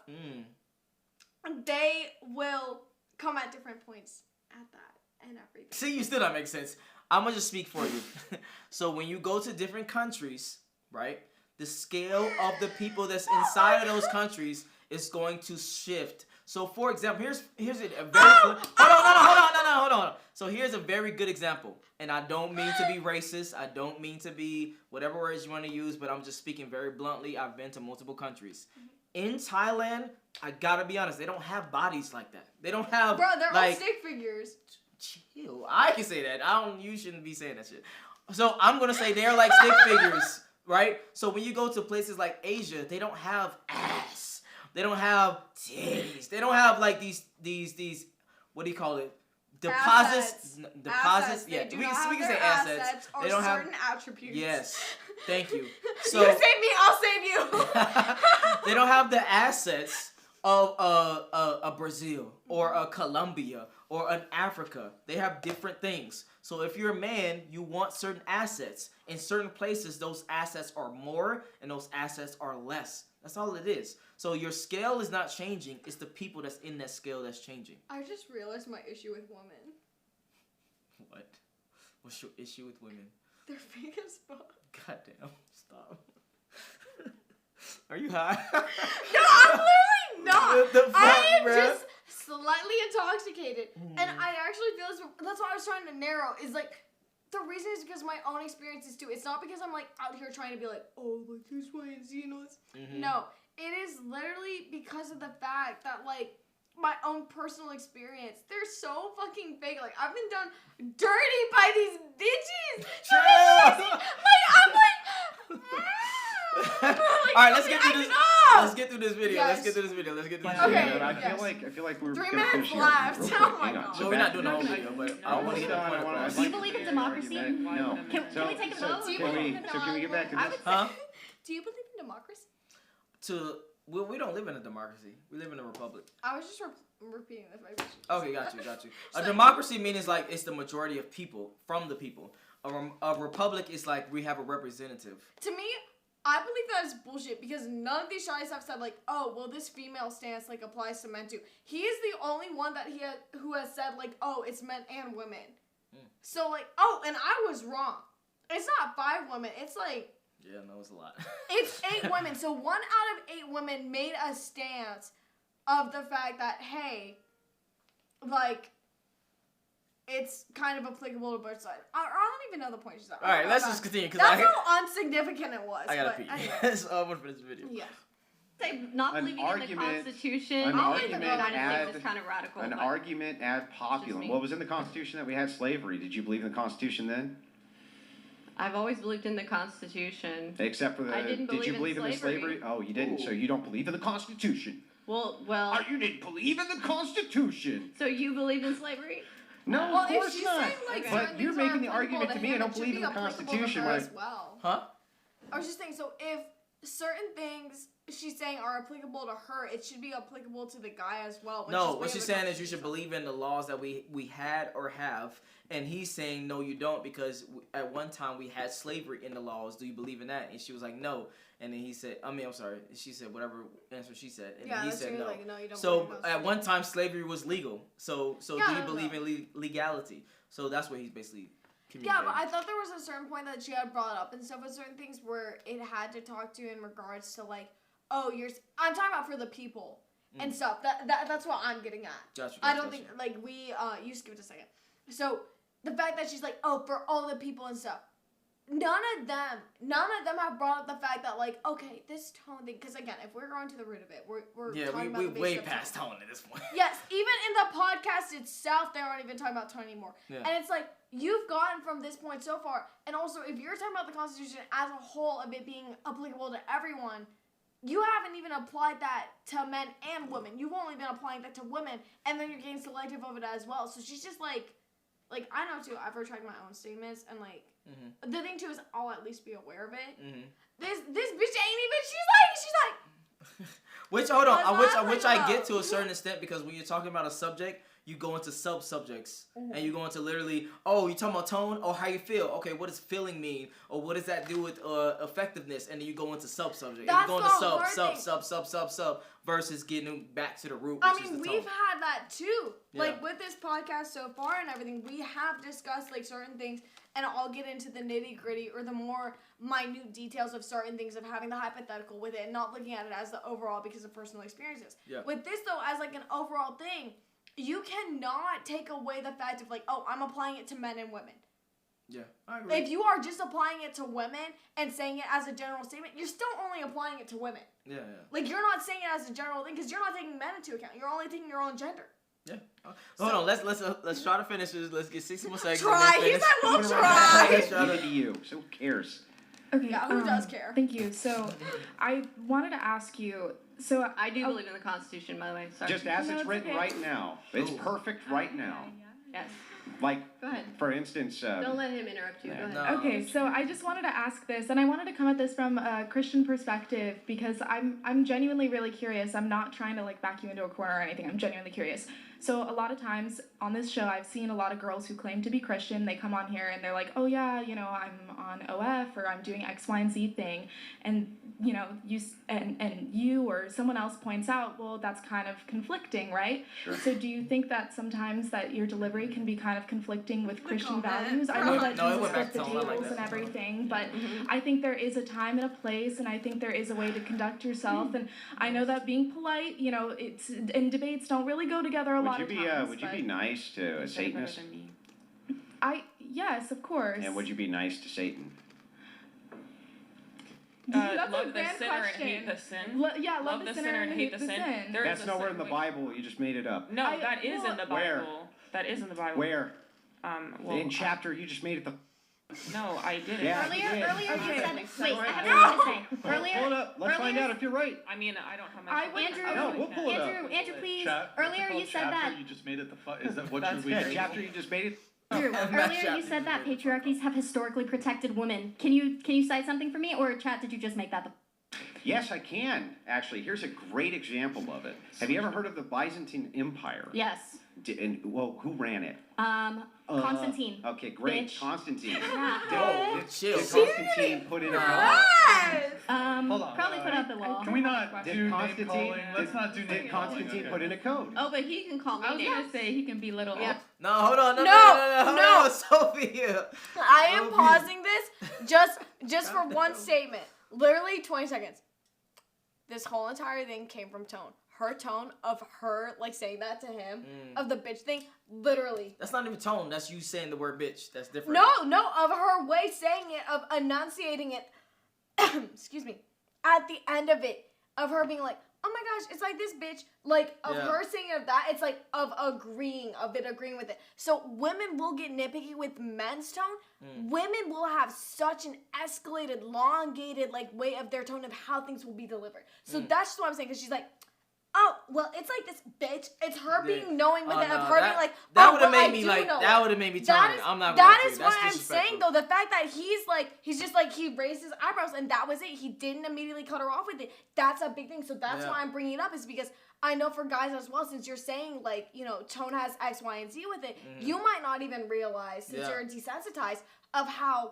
[SPEAKER 4] they will come at different points at that and everything.
[SPEAKER 5] See, you still don't make sense. I'm gonna just speak for you. So when you go to different countries, right, the scale of the people that's inside of those countries is going to shift. So for example, here's a very hold on. So here's a very good example. And I don't mean to be racist. I don't mean to be whatever words you want to use, but I'm just speaking very bluntly. I've been to multiple countries. In Thailand, I gotta be honest, they don't have bodies like that. They don't have
[SPEAKER 4] Bro, they're
[SPEAKER 5] like
[SPEAKER 4] all stick figures.
[SPEAKER 5] chill. I can say that. You shouldn't be saying that shit. So I'm gonna say they're like stick figures, right? So when you go to places like Asia, they don't have ass. They don't have titties. They don't have like these what do you call it? Deposits.
[SPEAKER 4] Assets.
[SPEAKER 5] Yeah,
[SPEAKER 4] They do
[SPEAKER 5] we
[SPEAKER 4] not
[SPEAKER 5] can
[SPEAKER 4] have
[SPEAKER 5] say
[SPEAKER 4] their
[SPEAKER 5] assets.
[SPEAKER 4] Or
[SPEAKER 5] They don't have
[SPEAKER 4] certain attributes.
[SPEAKER 5] Yes. Thank you. So
[SPEAKER 4] You save me, I'll save you.
[SPEAKER 5] they don't have the assets of a Brazil or a Colombia or an Africa. They have different things. So if you're a man, you want certain assets. In certain places, those assets are more and those assets are less. That's all it is. So your scale is not changing. It's the people that's in that scale that's changing.
[SPEAKER 4] I just realized my issue with women.
[SPEAKER 5] What? What's your issue with women?
[SPEAKER 4] They're fake as fuck.
[SPEAKER 5] Goddamn. Stop. Are you high?
[SPEAKER 4] No, I'm literally not.
[SPEAKER 5] What the fuck,
[SPEAKER 4] I am
[SPEAKER 5] bruh?
[SPEAKER 4] just slightly intoxicated. And I actually feel this. That's what I was trying to narrow. Is like, the reason is because my own experiences too. It's not because I'm like out here trying to be like, oh, like this way and see, you know this. No, it is literally because of the fact that like my own personal experience. They're so fucking fake. Like I've been done dirty by these bitches. I'm like.
[SPEAKER 5] Alright, let's get through this. Let's get through this video.
[SPEAKER 4] Yes.
[SPEAKER 5] Let's get through this video.
[SPEAKER 4] Okay.
[SPEAKER 2] But I
[SPEAKER 4] Yes.
[SPEAKER 2] feel like we're
[SPEAKER 4] 3
[SPEAKER 2] gonna
[SPEAKER 4] minutes
[SPEAKER 2] finish here.
[SPEAKER 4] left.
[SPEAKER 2] Real quick.
[SPEAKER 4] Oh my
[SPEAKER 2] Hang on.
[SPEAKER 4] God.
[SPEAKER 2] So
[SPEAKER 5] Well, we're not
[SPEAKER 2] back-
[SPEAKER 5] doing the whole video, but I want to get a point across.
[SPEAKER 7] Do you believe in democracy?
[SPEAKER 2] No.
[SPEAKER 7] Can we take a vote?
[SPEAKER 2] Can we get back to
[SPEAKER 7] I
[SPEAKER 2] this?
[SPEAKER 7] would
[SPEAKER 5] Huh?
[SPEAKER 4] Do you believe in democracy?
[SPEAKER 5] Well, we don't live in a democracy. We live in a republic.
[SPEAKER 4] I was just repeating the vibration.
[SPEAKER 5] Okay, got you. A democracy means like it's the majority of people from the people. A republic is like we have a representative.
[SPEAKER 4] To me, I believe that is bullshit because none of these guys have said like, oh, well, this female stance like applies to men too. He is the only one that who has said like, oh, it's men and women. So like, oh, and I was wrong. It's not 5 women. It's like.
[SPEAKER 5] Yeah, no, it's a lot.
[SPEAKER 4] It's 8 women. So 1 out of 8 women made a stance of the fact that, hey, like, it's kind of applicable to both sides. I don't even know the point she's at.
[SPEAKER 5] All right, let's just continue.
[SPEAKER 4] That's how insignificant it was.
[SPEAKER 5] I gotta
[SPEAKER 4] but
[SPEAKER 5] pee.
[SPEAKER 4] anyway.
[SPEAKER 5] So I'm gonna finish the video.
[SPEAKER 4] Yeah.
[SPEAKER 6] Say not
[SPEAKER 2] An
[SPEAKER 6] believing in the
[SPEAKER 2] argument-
[SPEAKER 6] Constitution.
[SPEAKER 2] an
[SPEAKER 6] I'll believe in the
[SPEAKER 2] argument
[SPEAKER 6] United States
[SPEAKER 2] ad-
[SPEAKER 6] is kind of radical.
[SPEAKER 2] An
[SPEAKER 6] but-
[SPEAKER 2] argument ad populum.
[SPEAKER 6] me.
[SPEAKER 2] What was in the Constitution that we had slavery? Did you believe in the Constitution then?
[SPEAKER 6] I've always believed in the Constitution.
[SPEAKER 2] Except for the.
[SPEAKER 6] I didn't
[SPEAKER 2] Did you
[SPEAKER 6] believe in
[SPEAKER 2] believe in the slavery? Oh, you didn't. So you don't believe in the Constitution.
[SPEAKER 6] Well.
[SPEAKER 2] Oh, you didn't believe in the Constitution.
[SPEAKER 6] So you believed in slavery?
[SPEAKER 2] No,
[SPEAKER 4] Well,
[SPEAKER 2] of
[SPEAKER 4] if
[SPEAKER 2] course
[SPEAKER 4] she's
[SPEAKER 2] not.
[SPEAKER 4] saying, like,
[SPEAKER 6] Okay.
[SPEAKER 4] certain
[SPEAKER 2] But you're
[SPEAKER 4] things are
[SPEAKER 2] making the
[SPEAKER 4] applicable
[SPEAKER 2] argument to me. I
[SPEAKER 4] him,
[SPEAKER 2] don't
[SPEAKER 4] it should
[SPEAKER 2] believe in
[SPEAKER 4] be
[SPEAKER 2] the
[SPEAKER 4] applicable to
[SPEAKER 2] Constitution.
[SPEAKER 4] her
[SPEAKER 2] When
[SPEAKER 4] as well.
[SPEAKER 5] Huh?
[SPEAKER 4] I was just saying, so if certain things she's saying are applicable to her, it should be applicable to the guy as well.
[SPEAKER 5] No, what she's saying is you should believe in the laws that we had or have, and he's saying no, you don't, because at one time we had slavery in the laws. Do you believe in that? And she was like no, and then he said, I'm sorry, she said whatever answer she said, and
[SPEAKER 4] Yeah,
[SPEAKER 5] then he
[SPEAKER 4] that's
[SPEAKER 5] said
[SPEAKER 4] true,
[SPEAKER 5] no.
[SPEAKER 4] like, no, you don't
[SPEAKER 5] So
[SPEAKER 4] believe in
[SPEAKER 5] at one time slavery was legal. So
[SPEAKER 4] Yeah,
[SPEAKER 5] do you
[SPEAKER 4] I
[SPEAKER 5] believe
[SPEAKER 4] know.
[SPEAKER 5] in legality? So that's what he's basically
[SPEAKER 4] Yeah,
[SPEAKER 5] communicating.
[SPEAKER 4] but I thought there was a certain point that she had brought up and stuff with certain things where it had to talk to in regards to like, oh, I'm talking about for the people and stuff. That's what I'm getting at.
[SPEAKER 5] Gotcha,
[SPEAKER 4] I don't
[SPEAKER 5] gotcha.
[SPEAKER 4] think like you skipped a second. So the fact that she's like, oh, for all the people and stuff. None of them have brought up the fact that like, okay, this tone thing. Because again, if we're going to the root of it, we're talking about
[SPEAKER 5] we
[SPEAKER 4] the basic
[SPEAKER 5] way
[SPEAKER 4] of
[SPEAKER 5] past
[SPEAKER 4] tone.
[SPEAKER 5] tone at this point.
[SPEAKER 4] Yes, even in the podcast itself, they aren't even talking about tone anymore.
[SPEAKER 5] Yeah.
[SPEAKER 4] And it's like, you've gotten from this point so far, and also, if you're talking about the Constitution as a whole of it being applicable to everyone, you haven't even applied that to men and women. You've only been applying that to women, and then you're getting selective of it as well. So she's just like I know too, I've retracted my own statements, and like, the thing too is I'll at least be aware of it. This bitch ain't even, she's like,
[SPEAKER 5] Which hold on,
[SPEAKER 4] That's
[SPEAKER 5] which
[SPEAKER 4] what I'm
[SPEAKER 5] I
[SPEAKER 4] talking
[SPEAKER 5] get to a
[SPEAKER 4] about.
[SPEAKER 5] certain extent, because when you're talking about a subject, you go into sub-subjects, and you go into literally, oh, you talking about tone? Oh, how you feel? Okay, what does feeling mean? Or what does that do with effectiveness? And then you go into sub-subject.
[SPEAKER 4] That's
[SPEAKER 5] and you go
[SPEAKER 4] the
[SPEAKER 5] into
[SPEAKER 4] hard
[SPEAKER 5] sub, versus getting back to the root,
[SPEAKER 4] I
[SPEAKER 5] which is
[SPEAKER 4] mean,
[SPEAKER 5] the
[SPEAKER 4] we've
[SPEAKER 5] tone.
[SPEAKER 4] had that too.
[SPEAKER 5] Yeah.
[SPEAKER 4] Like with this podcast so far and everything, we have discussed like certain things, and I'll get into the nitty gritty or the more minute details of certain things of having the hypothetical with it and not looking at it as the overall because of personal experiences.
[SPEAKER 5] Yeah.
[SPEAKER 4] With this though, as like an overall thing, you cannot take away the fact of like, oh, I'm applying it to men and women.
[SPEAKER 5] Yeah, I agree.
[SPEAKER 4] If you are just applying it to women and saying it as a general statement, you're still only applying it to women.
[SPEAKER 5] Yeah.
[SPEAKER 4] Like, you're not saying it as a general thing because you're not taking men into account. You're only taking your own gender.
[SPEAKER 5] Yeah. Hold on. Let's try to finish this. Let's get 60 more seconds.
[SPEAKER 4] Try.
[SPEAKER 5] and then
[SPEAKER 4] He
[SPEAKER 5] finish.
[SPEAKER 4] said we'll try.
[SPEAKER 5] Let's try
[SPEAKER 2] Neither
[SPEAKER 5] to-
[SPEAKER 2] do you. So who cares?
[SPEAKER 3] Okay.
[SPEAKER 4] Yeah, who does care?
[SPEAKER 3] Thank you. So, I wanted to ask you. So
[SPEAKER 6] I do believe in the Constitution, by the way. Sorry.
[SPEAKER 2] Just as
[SPEAKER 3] No,
[SPEAKER 2] it's
[SPEAKER 3] it's
[SPEAKER 2] written
[SPEAKER 3] okay.
[SPEAKER 2] right now. It's perfect right now.
[SPEAKER 6] Yes.
[SPEAKER 2] Like,
[SPEAKER 6] Go ahead.
[SPEAKER 2] for instance,
[SPEAKER 6] Don't let him interrupt you. Go ahead.
[SPEAKER 5] No.
[SPEAKER 3] Okay, so I just wanted to ask this, and I wanted to come at this from a Christian perspective because I'm genuinely really curious. I'm not trying to like back you into a corner or anything. I'm genuinely curious.
[SPEAKER 8] So a lot of times on this show, I've seen a lot of girls who claim to be Christian. They come on here and they're like, oh yeah, you know, I'm on OF or I'm doing X, Y, and Z thing. And, you know, you or someone else points out, well, that's kind of conflicting, right?
[SPEAKER 2] Sure.
[SPEAKER 8] So do you think that sometimes that your delivery can be kind of conflicting with Christian
[SPEAKER 4] comment.
[SPEAKER 8] values? I know that
[SPEAKER 5] No, it
[SPEAKER 8] Jesus
[SPEAKER 5] went back
[SPEAKER 8] flipped the
[SPEAKER 5] to all like
[SPEAKER 8] tables
[SPEAKER 5] that.
[SPEAKER 8] and everything, but I think there is a time and a place, and I think there is a way to conduct yourself. And I know that being polite, you know, it's and debates don't really go together a lot of times.
[SPEAKER 2] Would you be nice to a Satanist?
[SPEAKER 8] Yes, of course.
[SPEAKER 2] And would you be nice to Satan?
[SPEAKER 8] That's a
[SPEAKER 3] Love the
[SPEAKER 8] grand
[SPEAKER 3] sinner
[SPEAKER 8] question.
[SPEAKER 3] and hate the sin.
[SPEAKER 8] Love the sinner and hate the sin.
[SPEAKER 3] There is
[SPEAKER 2] That's
[SPEAKER 3] a
[SPEAKER 2] nowhere in the
[SPEAKER 3] certain way-
[SPEAKER 2] Bible. You just made it up.
[SPEAKER 3] No, that is in the Bible.
[SPEAKER 2] Where?
[SPEAKER 3] That is in the Bible.
[SPEAKER 2] Where?
[SPEAKER 3] Well,
[SPEAKER 2] In chapter, you just made it the.
[SPEAKER 3] No, I didn't.
[SPEAKER 2] Yeah.
[SPEAKER 7] Earlier
[SPEAKER 2] Okay.
[SPEAKER 7] you said, wait, I have
[SPEAKER 3] No!
[SPEAKER 7] something to say. Earlier,
[SPEAKER 2] Hold up. Let's find out if you're right.
[SPEAKER 3] I mean, I don't have my.
[SPEAKER 7] Andrew,
[SPEAKER 2] we'll pull it up.
[SPEAKER 7] Andrew, please.
[SPEAKER 9] Chat,
[SPEAKER 7] Earlier you said that.
[SPEAKER 9] You just made it the is that what
[SPEAKER 2] That's
[SPEAKER 9] should we
[SPEAKER 2] good.
[SPEAKER 9] do?
[SPEAKER 2] Chapter, you just made it.
[SPEAKER 7] Andrew, earlier you said that patriarchies have historically protected women. Can you cite something for me, or chat? Did you just make that the?
[SPEAKER 2] Yes, I can. Actually, here's a great example of it. Have you ever heard of the Byzantine Empire?
[SPEAKER 7] Yes.
[SPEAKER 2] Who ran it?
[SPEAKER 7] Constantine.
[SPEAKER 2] Okay, great.
[SPEAKER 7] Bitch.
[SPEAKER 2] Constantine.
[SPEAKER 7] Yeah.
[SPEAKER 5] Chill.
[SPEAKER 2] Did Constantine put in a
[SPEAKER 4] Yes!
[SPEAKER 9] Hold on,
[SPEAKER 7] Probably put up the wall.
[SPEAKER 9] Can we not
[SPEAKER 2] Did
[SPEAKER 9] do name
[SPEAKER 2] Constantine-
[SPEAKER 9] calling? Let's not do
[SPEAKER 2] Did
[SPEAKER 9] name calling.
[SPEAKER 2] Constantine
[SPEAKER 9] okay.
[SPEAKER 2] put in a code?
[SPEAKER 6] Oh, but he can call me
[SPEAKER 3] I was
[SPEAKER 6] names.
[SPEAKER 3] gonna say he can belittle.
[SPEAKER 6] Yeah.
[SPEAKER 5] No, hold on.
[SPEAKER 4] No,
[SPEAKER 5] Hold
[SPEAKER 4] no.
[SPEAKER 5] on, Sophia.
[SPEAKER 4] I am
[SPEAKER 5] Sophie.
[SPEAKER 4] pausing this just for one statement. Literally 20 seconds. This whole entire thing came from tone. Her tone of her like saying that to him of the bitch thing, literally.
[SPEAKER 5] That's not even tone. That's you saying the word bitch. That's different.
[SPEAKER 4] No, of her way saying it, of enunciating it. Excuse me. At the end of it, of her being like, oh my gosh, it's like this bitch. Like, of her saying of that, it's like of agreeing with it. So women will get nitpicky with men's tone. Women will have such an escalated, elongated, like, way of their tone of how things will be delivered. So that's just what I'm saying, because she's like, oh, well, it's like this bitch. It's her being knowing with it, of her being like,
[SPEAKER 5] that
[SPEAKER 4] oh,
[SPEAKER 5] would have
[SPEAKER 4] well,
[SPEAKER 5] made
[SPEAKER 4] I
[SPEAKER 5] me
[SPEAKER 4] do
[SPEAKER 5] like,
[SPEAKER 4] know
[SPEAKER 5] that
[SPEAKER 4] it.
[SPEAKER 5] would have made me
[SPEAKER 4] That
[SPEAKER 5] turn.
[SPEAKER 4] is,
[SPEAKER 5] I'm not
[SPEAKER 4] that
[SPEAKER 5] going
[SPEAKER 4] is
[SPEAKER 5] to.
[SPEAKER 4] what
[SPEAKER 5] That's
[SPEAKER 4] I'm
[SPEAKER 5] disrespectful.
[SPEAKER 4] saying, though. The fact that he's just like, he raised his eyebrows and that was it. He didn't immediately cut her off with it. That's a big thing. So that's why I'm bringing it up, is because I know for guys as well, since you're saying, like, you know, tone has X, Y, and Z with it, you might not even realize, since you're desensitized, of how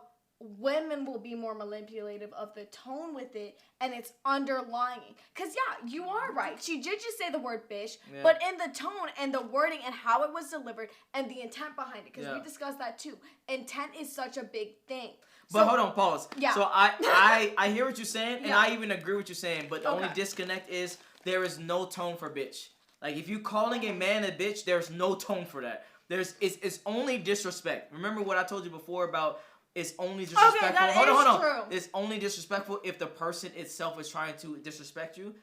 [SPEAKER 4] women will be more manipulative of the tone with it and it's underlying. Because, yeah, you are right. She did just say the word bitch, but in the tone and the wording and how it was delivered and the intent behind it, because we discussed that too. Intent is such a big thing.
[SPEAKER 5] But
[SPEAKER 4] So-
[SPEAKER 5] hold on, pause.
[SPEAKER 4] Yeah.
[SPEAKER 5] So I hear what you're saying, and
[SPEAKER 4] Yeah.
[SPEAKER 5] I even agree with you saying, but the only
[SPEAKER 4] Okay.
[SPEAKER 5] disconnect is there is no tone for bitch. Like, if you calling a man a bitch, there's no tone for that. It's only disrespect. Remember what I told you before about it's only disrespectful.
[SPEAKER 4] that
[SPEAKER 5] hold
[SPEAKER 4] is
[SPEAKER 5] on.
[SPEAKER 4] true.
[SPEAKER 5] It's only disrespectful if the person itself is trying to disrespect you.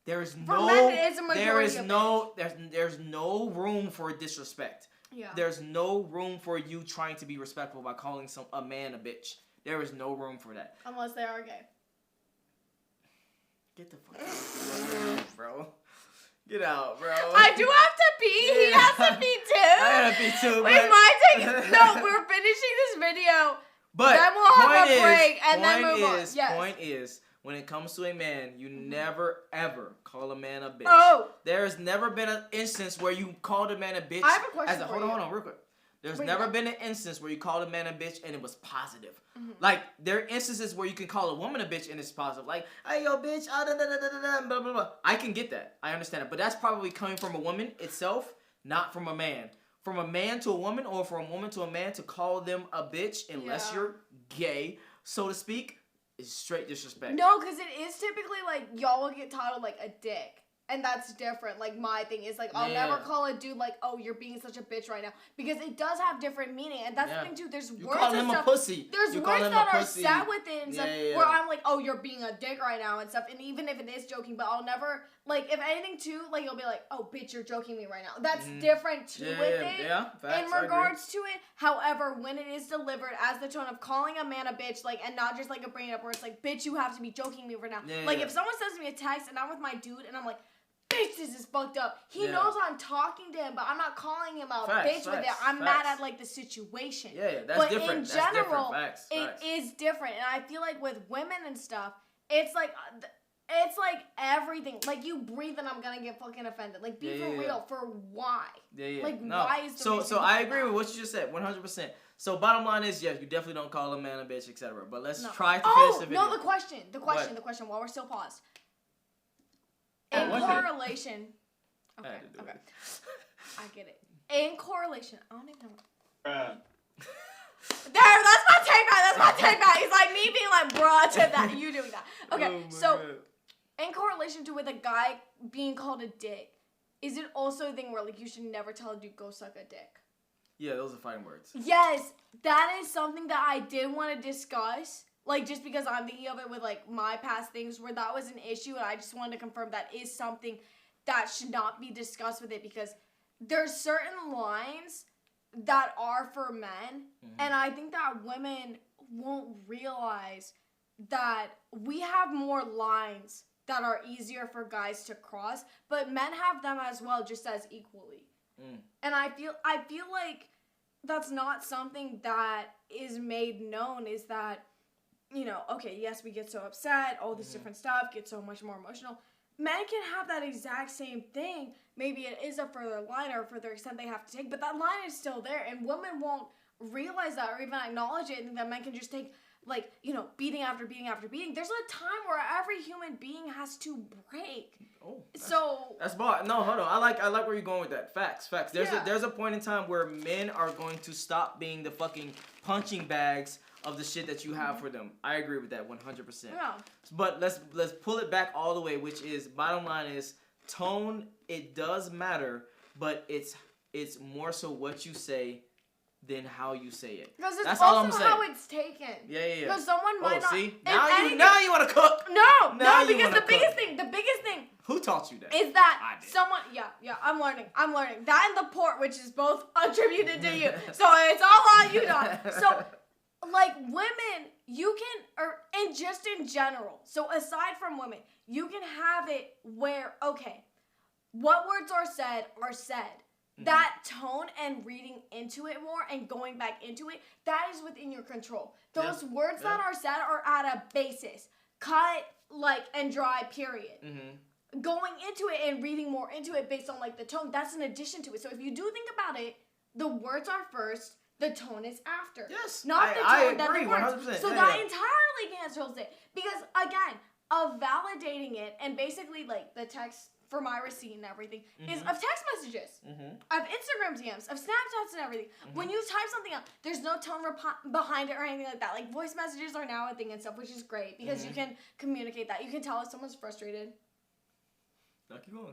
[SPEAKER 5] There is
[SPEAKER 4] For
[SPEAKER 5] no
[SPEAKER 4] men, it is a majority
[SPEAKER 5] there is
[SPEAKER 4] of
[SPEAKER 5] no there's no room for disrespect.
[SPEAKER 4] Yeah.
[SPEAKER 5] There's no room for you trying to be respectful by calling a man a bitch. There is no room for that.
[SPEAKER 4] Unless they are gay.
[SPEAKER 5] Get the fuck out, bro. Get out, bro.
[SPEAKER 4] I do have to pee. He has to pee too.
[SPEAKER 5] I gotta pee too,
[SPEAKER 4] We
[SPEAKER 5] but-
[SPEAKER 4] might take no. We're finishing this video.
[SPEAKER 5] But
[SPEAKER 4] then we'll have
[SPEAKER 5] point
[SPEAKER 4] a
[SPEAKER 5] is,
[SPEAKER 4] break and then
[SPEAKER 5] point
[SPEAKER 4] move on.
[SPEAKER 5] is,
[SPEAKER 4] Yes.
[SPEAKER 5] Point is, when it comes to a man, you never ever call a man a bitch.
[SPEAKER 4] Oh.
[SPEAKER 5] There has never been an instance where you called a man a bitch.
[SPEAKER 4] I have a question for
[SPEAKER 5] hold
[SPEAKER 4] you.
[SPEAKER 5] on, real quick. There's
[SPEAKER 4] Bring it
[SPEAKER 5] never
[SPEAKER 4] up.
[SPEAKER 5] been an instance where you called a man a bitch and it was positive.
[SPEAKER 4] Mm-hmm.
[SPEAKER 5] Like, there are instances where you can call a woman a bitch and it's positive. Like, hey, yo, bitch, blah, blah, blah. I can get that. I understand it. But that's probably coming from a woman itself, not from a man. From a man to a woman, or from a woman to a man, to call them a bitch, unless you're gay, so to speak, is straight disrespect.
[SPEAKER 4] No, because it is typically like y'all will get titled like a dick. And that's different. Like, my thing is, like, I'll never call a dude, like, oh, you're being such a bitch right now. Because it does have different meaning. And that's the thing, too. There's
[SPEAKER 5] You
[SPEAKER 4] words
[SPEAKER 5] call
[SPEAKER 4] and
[SPEAKER 5] him
[SPEAKER 4] stuff.
[SPEAKER 5] a pussy.
[SPEAKER 4] There's
[SPEAKER 5] You call
[SPEAKER 4] words
[SPEAKER 5] him
[SPEAKER 4] that
[SPEAKER 5] a
[SPEAKER 4] are
[SPEAKER 5] pussy.
[SPEAKER 4] set with it and stuff
[SPEAKER 5] Yeah.
[SPEAKER 4] where I'm like, oh, you're being a dick right now and stuff. And even if it is joking, but I'll never, like, if anything, too, like, you'll be like, oh, bitch, you're joking me right now. That's different, too, with it.
[SPEAKER 5] Yeah, facts,
[SPEAKER 4] in
[SPEAKER 5] I
[SPEAKER 4] regards to it. However, when it is delivered as the tone of calling a man a bitch, like, and not just, like, a bring it up where it's like, bitch, you have to be joking me right now.
[SPEAKER 5] Yeah,
[SPEAKER 4] like,
[SPEAKER 5] yeah.
[SPEAKER 4] if someone sends me a text and I'm with my dude and I'm like, bitch, this is fucked up. He
[SPEAKER 5] Yeah.
[SPEAKER 4] knows I'm talking to him, but I'm not calling him a
[SPEAKER 5] Facts,
[SPEAKER 4] bitch with it.
[SPEAKER 5] facts,
[SPEAKER 4] I'm mad
[SPEAKER 5] facts.
[SPEAKER 4] at, like, the situation.
[SPEAKER 5] Yeah, that's
[SPEAKER 4] but
[SPEAKER 5] different.
[SPEAKER 4] in
[SPEAKER 5] That's different.
[SPEAKER 4] general,
[SPEAKER 5] Facts,
[SPEAKER 4] it
[SPEAKER 5] facts.
[SPEAKER 4] is different. And I feel like with women and stuff, it's like it's like everything. Like you breathe and I'm gonna get fucking offended. Like be for real. For why? Like why is the reason
[SPEAKER 5] so I agree with what you just said, 100%. So bottom line is, yes, you definitely don't call a man a bitch, etc. But let's try to finish the video.
[SPEAKER 4] No, the question. While we're still paused. In correlation. Okay. I get it. In correlation, I don't even know. That's my take back. It's like me being like, bruh, to that. You doing that. Okay, so in correlation to with a guy being called a dick, is it also a thing where like you should never tell a dude go suck a dick?
[SPEAKER 5] Yeah, those are fighting words.
[SPEAKER 4] Yes, that is something that I did want to discuss. Like, just because I'm thinking of it with like my past things where that was an issue, and I just wanted to confirm that is something that should not be discussed with it, because there's certain lines that are for men, and I think that women won't realize that we have more lines that are easier for guys to cross, but men have them as well, just as equally. And I feel like that's not something that is made known, is that, you know, okay, yes, we get so upset, all this different stuff, get so much more emotional. Men can have that exact same thing. Maybe it is a further line or a further extent they have to take, but that line is still there, and women won't realize that or even acknowledge it, and that men can just take, like, you know, beating after beating after beating. There's a time where every human being has to break. That's bar.
[SPEAKER 5] No, hold on. I like where you're going with that. Facts. There's a point in time where men are going to stop being the fucking punching bags of the shit that you have for them. I agree with that 100%.
[SPEAKER 4] Yeah.
[SPEAKER 5] But let's pull it back all the way, which is, bottom line is, tone, it does matter, but it's more so what you say than how you say it.
[SPEAKER 4] Because it's
[SPEAKER 5] That's all
[SPEAKER 4] also
[SPEAKER 5] I'm saying.
[SPEAKER 4] how it's taken.
[SPEAKER 5] Yeah.
[SPEAKER 4] Because someone might not.
[SPEAKER 5] See? Now you want to cook.
[SPEAKER 4] No, because the biggest thing.
[SPEAKER 5] Who taught you that?
[SPEAKER 4] Is that someone? Yeah. I'm learning. That and the port, which is both attributed to you. So it's all on you, Don. So, like, women, you can, or and just in general. So aside from women, you can have it where, okay, what words are said are said. That tone and reading into it more and going back into it, that is within your control. Those words that are said are at a basis. Cut, like, and dry, period. Going into it and reading more into it based on, like, the tone, that's an addition to it. So if you do think about it, the words are first, the tone is after.
[SPEAKER 5] Yes.
[SPEAKER 4] Not the tone,
[SPEAKER 5] I
[SPEAKER 4] then
[SPEAKER 5] agree,
[SPEAKER 4] the words.
[SPEAKER 5] 100%.
[SPEAKER 4] So that entirely cancels it. Because, again, of validating it, and basically, like, the text for my receipt and everything, is of text messages, of Instagram DMs, of Snapchats and everything. When you type something up, there's no tone behind it or anything like that. Like, voice messages are now a thing and stuff, which is great, because you can communicate that. You can tell if someone's frustrated.
[SPEAKER 5] No, keep going.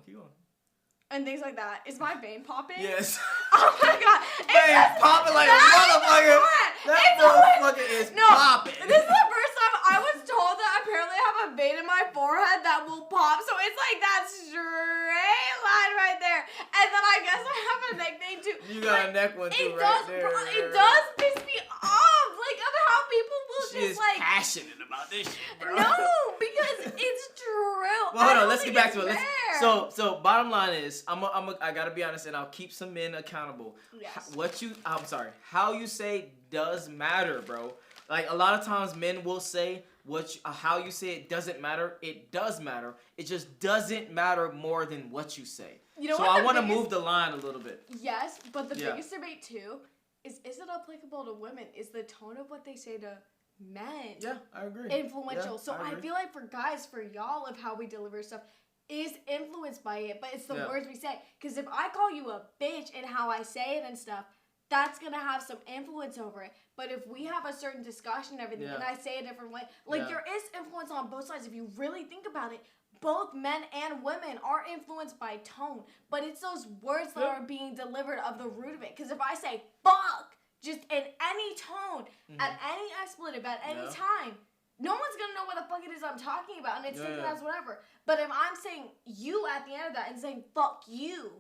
[SPEAKER 4] And things like that. Is my vein popping?
[SPEAKER 5] Yes.
[SPEAKER 4] Oh my god.
[SPEAKER 5] Vein popping like a motherfucker. That motherfucker is popping.
[SPEAKER 4] This is the first time I was told that apparently I have a vein in my forehead that will pop. So it's like that straight line right there. And then I guess I have a neck vein too.
[SPEAKER 5] You got a neck one too right there.
[SPEAKER 4] It does piss me off. Like, of how people will
[SPEAKER 5] She
[SPEAKER 4] just
[SPEAKER 5] is
[SPEAKER 4] like
[SPEAKER 5] passionate about this shit, bro.
[SPEAKER 4] No, because it's true.
[SPEAKER 5] Well, hold on. Let's get back to it. So bottom line is, I gotta be honest, and I'll keep some men accountable.
[SPEAKER 4] Yes.
[SPEAKER 5] How you say does matter, bro. Like, a lot of times men will say how you say it doesn't matter. It does matter. It just doesn't matter more than what you say.
[SPEAKER 4] You know
[SPEAKER 5] so
[SPEAKER 4] what
[SPEAKER 5] I want to move the line a little bit.
[SPEAKER 4] Yes, but the biggest debate too is it applicable to women? Is the tone of what they say to men?
[SPEAKER 5] Yeah, I agree.
[SPEAKER 4] Influential.
[SPEAKER 5] Yeah,
[SPEAKER 4] so I feel like for guys, for y'all, of how we deliver stuff is influenced by it, but it's the words we say. Because if I call you a bitch and how I say it and stuff, that's gonna have some influence over it. But if we have a certain discussion and everything, and I say a different way, like there is influence on both sides. If you really think about it, both men and women are influenced by tone, but it's those words that are being delivered of the root of it. Because if I say fuck, just in any tone, at any expletive, at any time, no one's gonna know what the fuck it is I'm talking about, and it's thinking that's whatever. But if I'm saying you at the end of that and saying fuck you,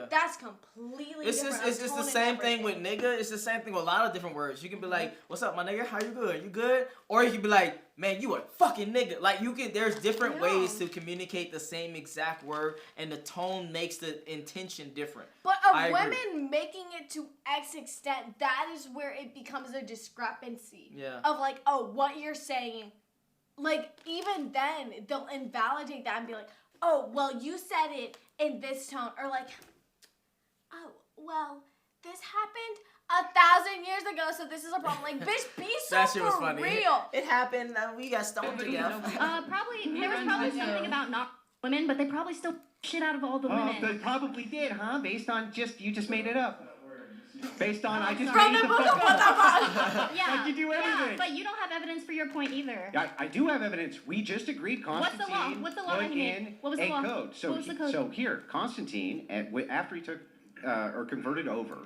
[SPEAKER 4] that's completely different.
[SPEAKER 5] It's the same thing with nigga. It's the same thing with a lot of different words. You can be like, "What's up, my nigga? How you good? You good?" Or you can be like, "Man, you a fucking nigga." Like, there's different ways to communicate the same exact word, and the tone makes the intention different.
[SPEAKER 4] But of women making it to X extent, that is where it becomes a discrepancy.
[SPEAKER 5] Yeah.
[SPEAKER 4] Of like, oh, what you're saying like, even then, they'll invalidate that and be like, oh, well, you said it in this tone. Or like, oh, well, this happened 1,000 years ago, so this is a problem. Like, bitch, be so
[SPEAKER 5] That shit was
[SPEAKER 4] for
[SPEAKER 5] funny.
[SPEAKER 4] real.
[SPEAKER 5] It happened. We got stoned together.
[SPEAKER 7] There was probably something about not women, but they probably still shit out of all the women.
[SPEAKER 2] They probably did, huh? Based on you just made it up. Based on I just
[SPEAKER 4] From
[SPEAKER 2] made
[SPEAKER 4] the
[SPEAKER 2] the
[SPEAKER 4] book
[SPEAKER 2] fuck
[SPEAKER 4] of what
[SPEAKER 2] up.
[SPEAKER 7] Yeah,
[SPEAKER 2] Like you do everything.
[SPEAKER 7] but you don't have evidence for your point either.
[SPEAKER 2] I do have evidence. We just agreed Constantine
[SPEAKER 7] What's the law
[SPEAKER 2] put
[SPEAKER 7] that he made?
[SPEAKER 2] in
[SPEAKER 7] What was the
[SPEAKER 2] a
[SPEAKER 7] law?
[SPEAKER 2] code. So,
[SPEAKER 7] What was the code?
[SPEAKER 2] so here, Constantine, after he took or converted over,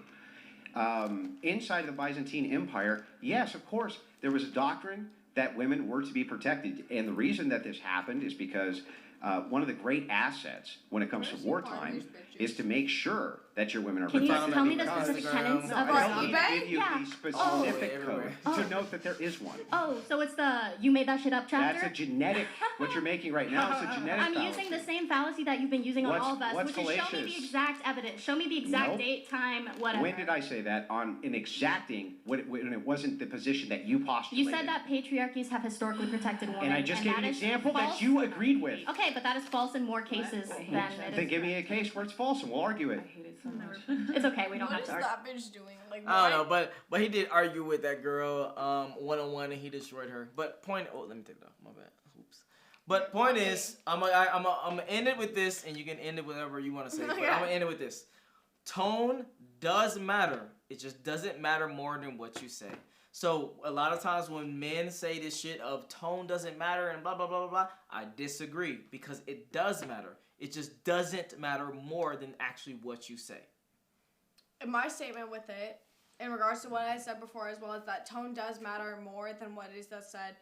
[SPEAKER 2] inside the Byzantine Empire, yes, of course, there was a doctrine that women were to be protected. And the reason that this happened is because one of the great assets when it comes to wartime is to make sure that your women are
[SPEAKER 7] Can you
[SPEAKER 2] protected.
[SPEAKER 7] tell me the specific tenets of
[SPEAKER 2] I
[SPEAKER 7] our
[SPEAKER 2] need to give you the specific code to note that there is one.
[SPEAKER 7] Oh, so it's the you made that shit up chapter?
[SPEAKER 2] That's a genetic, what you're making right now is a genetic
[SPEAKER 7] I'm
[SPEAKER 2] fallacy.
[SPEAKER 7] using the same fallacy that you've been using on all of us,
[SPEAKER 2] what's
[SPEAKER 7] which is show me the
[SPEAKER 2] fallacious?
[SPEAKER 7] exact evidence. Show me the exact
[SPEAKER 2] Nope.
[SPEAKER 7] date, time, whatever.
[SPEAKER 2] When did I say that? In exacting when it wasn't the position that you postulated.
[SPEAKER 7] You said that patriarchies have historically protected women.
[SPEAKER 2] And I just gave an
[SPEAKER 7] that is
[SPEAKER 2] example
[SPEAKER 7] false.
[SPEAKER 2] that you agreed with.
[SPEAKER 7] Okay, but that is false in more cases than it
[SPEAKER 2] Then
[SPEAKER 7] is.
[SPEAKER 2] give me a case where it's false and we'll argue it.
[SPEAKER 3] I hate it so much.
[SPEAKER 7] It's okay, we don't
[SPEAKER 4] What
[SPEAKER 7] have
[SPEAKER 4] is
[SPEAKER 7] to argue.
[SPEAKER 4] that bitch doing? Like,
[SPEAKER 5] I don't know, but he did argue with that girl one-on-one, and he destroyed her. But point, let me take it off. My bad. Oops. But point is, I'm gonna end it with this, and you can end it with whatever you want to say. But I'm gonna end it with this. Tone does matter. It just doesn't matter more than what you say. So a lot of times when men say this shit of tone doesn't matter and blah blah blah blah blah, I disagree because it does matter. It just doesn't matter more than actually what you say.
[SPEAKER 4] And my statement with it, in regards to what I said before as well, is that tone does matter more than what is that's said.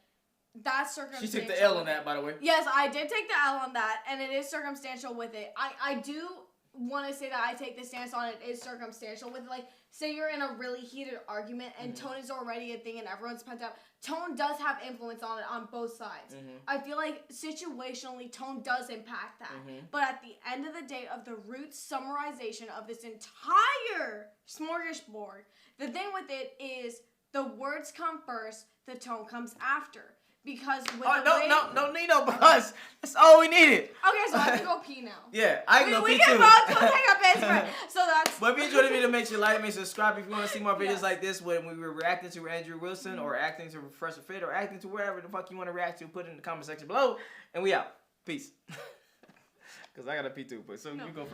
[SPEAKER 4] That's circumstantial.
[SPEAKER 5] She took the L on that, by the way.
[SPEAKER 4] Yes, I did take the L on that, and it is circumstantial with it. I do want to say that I take the stance on it is circumstantial with, like, say you're in a really heated argument and tone is already a thing and everyone's pent up. Tone does have influence on it on both sides. I feel like situationally tone does impact that. But at the end of the day, of the root summarization of this entire smorgasbord, the thing with it is the words come first, the tone comes after. Because with
[SPEAKER 5] no need no buzz. That's all we needed.
[SPEAKER 4] Okay, so I can go pee now.
[SPEAKER 5] Yeah, I can go pee
[SPEAKER 4] We
[SPEAKER 5] too.
[SPEAKER 4] can both go take a piss for So that's.
[SPEAKER 5] But if you enjoyed the video, make sure you like, make sure you subscribe. If you want to see more videos like this when we were reacting to Andrew Wilson or acting to Professor Fit or acting to wherever the fuck you want to react to, put it in the comment section below. And we out. Peace. Because I got to pee too. But so you go first.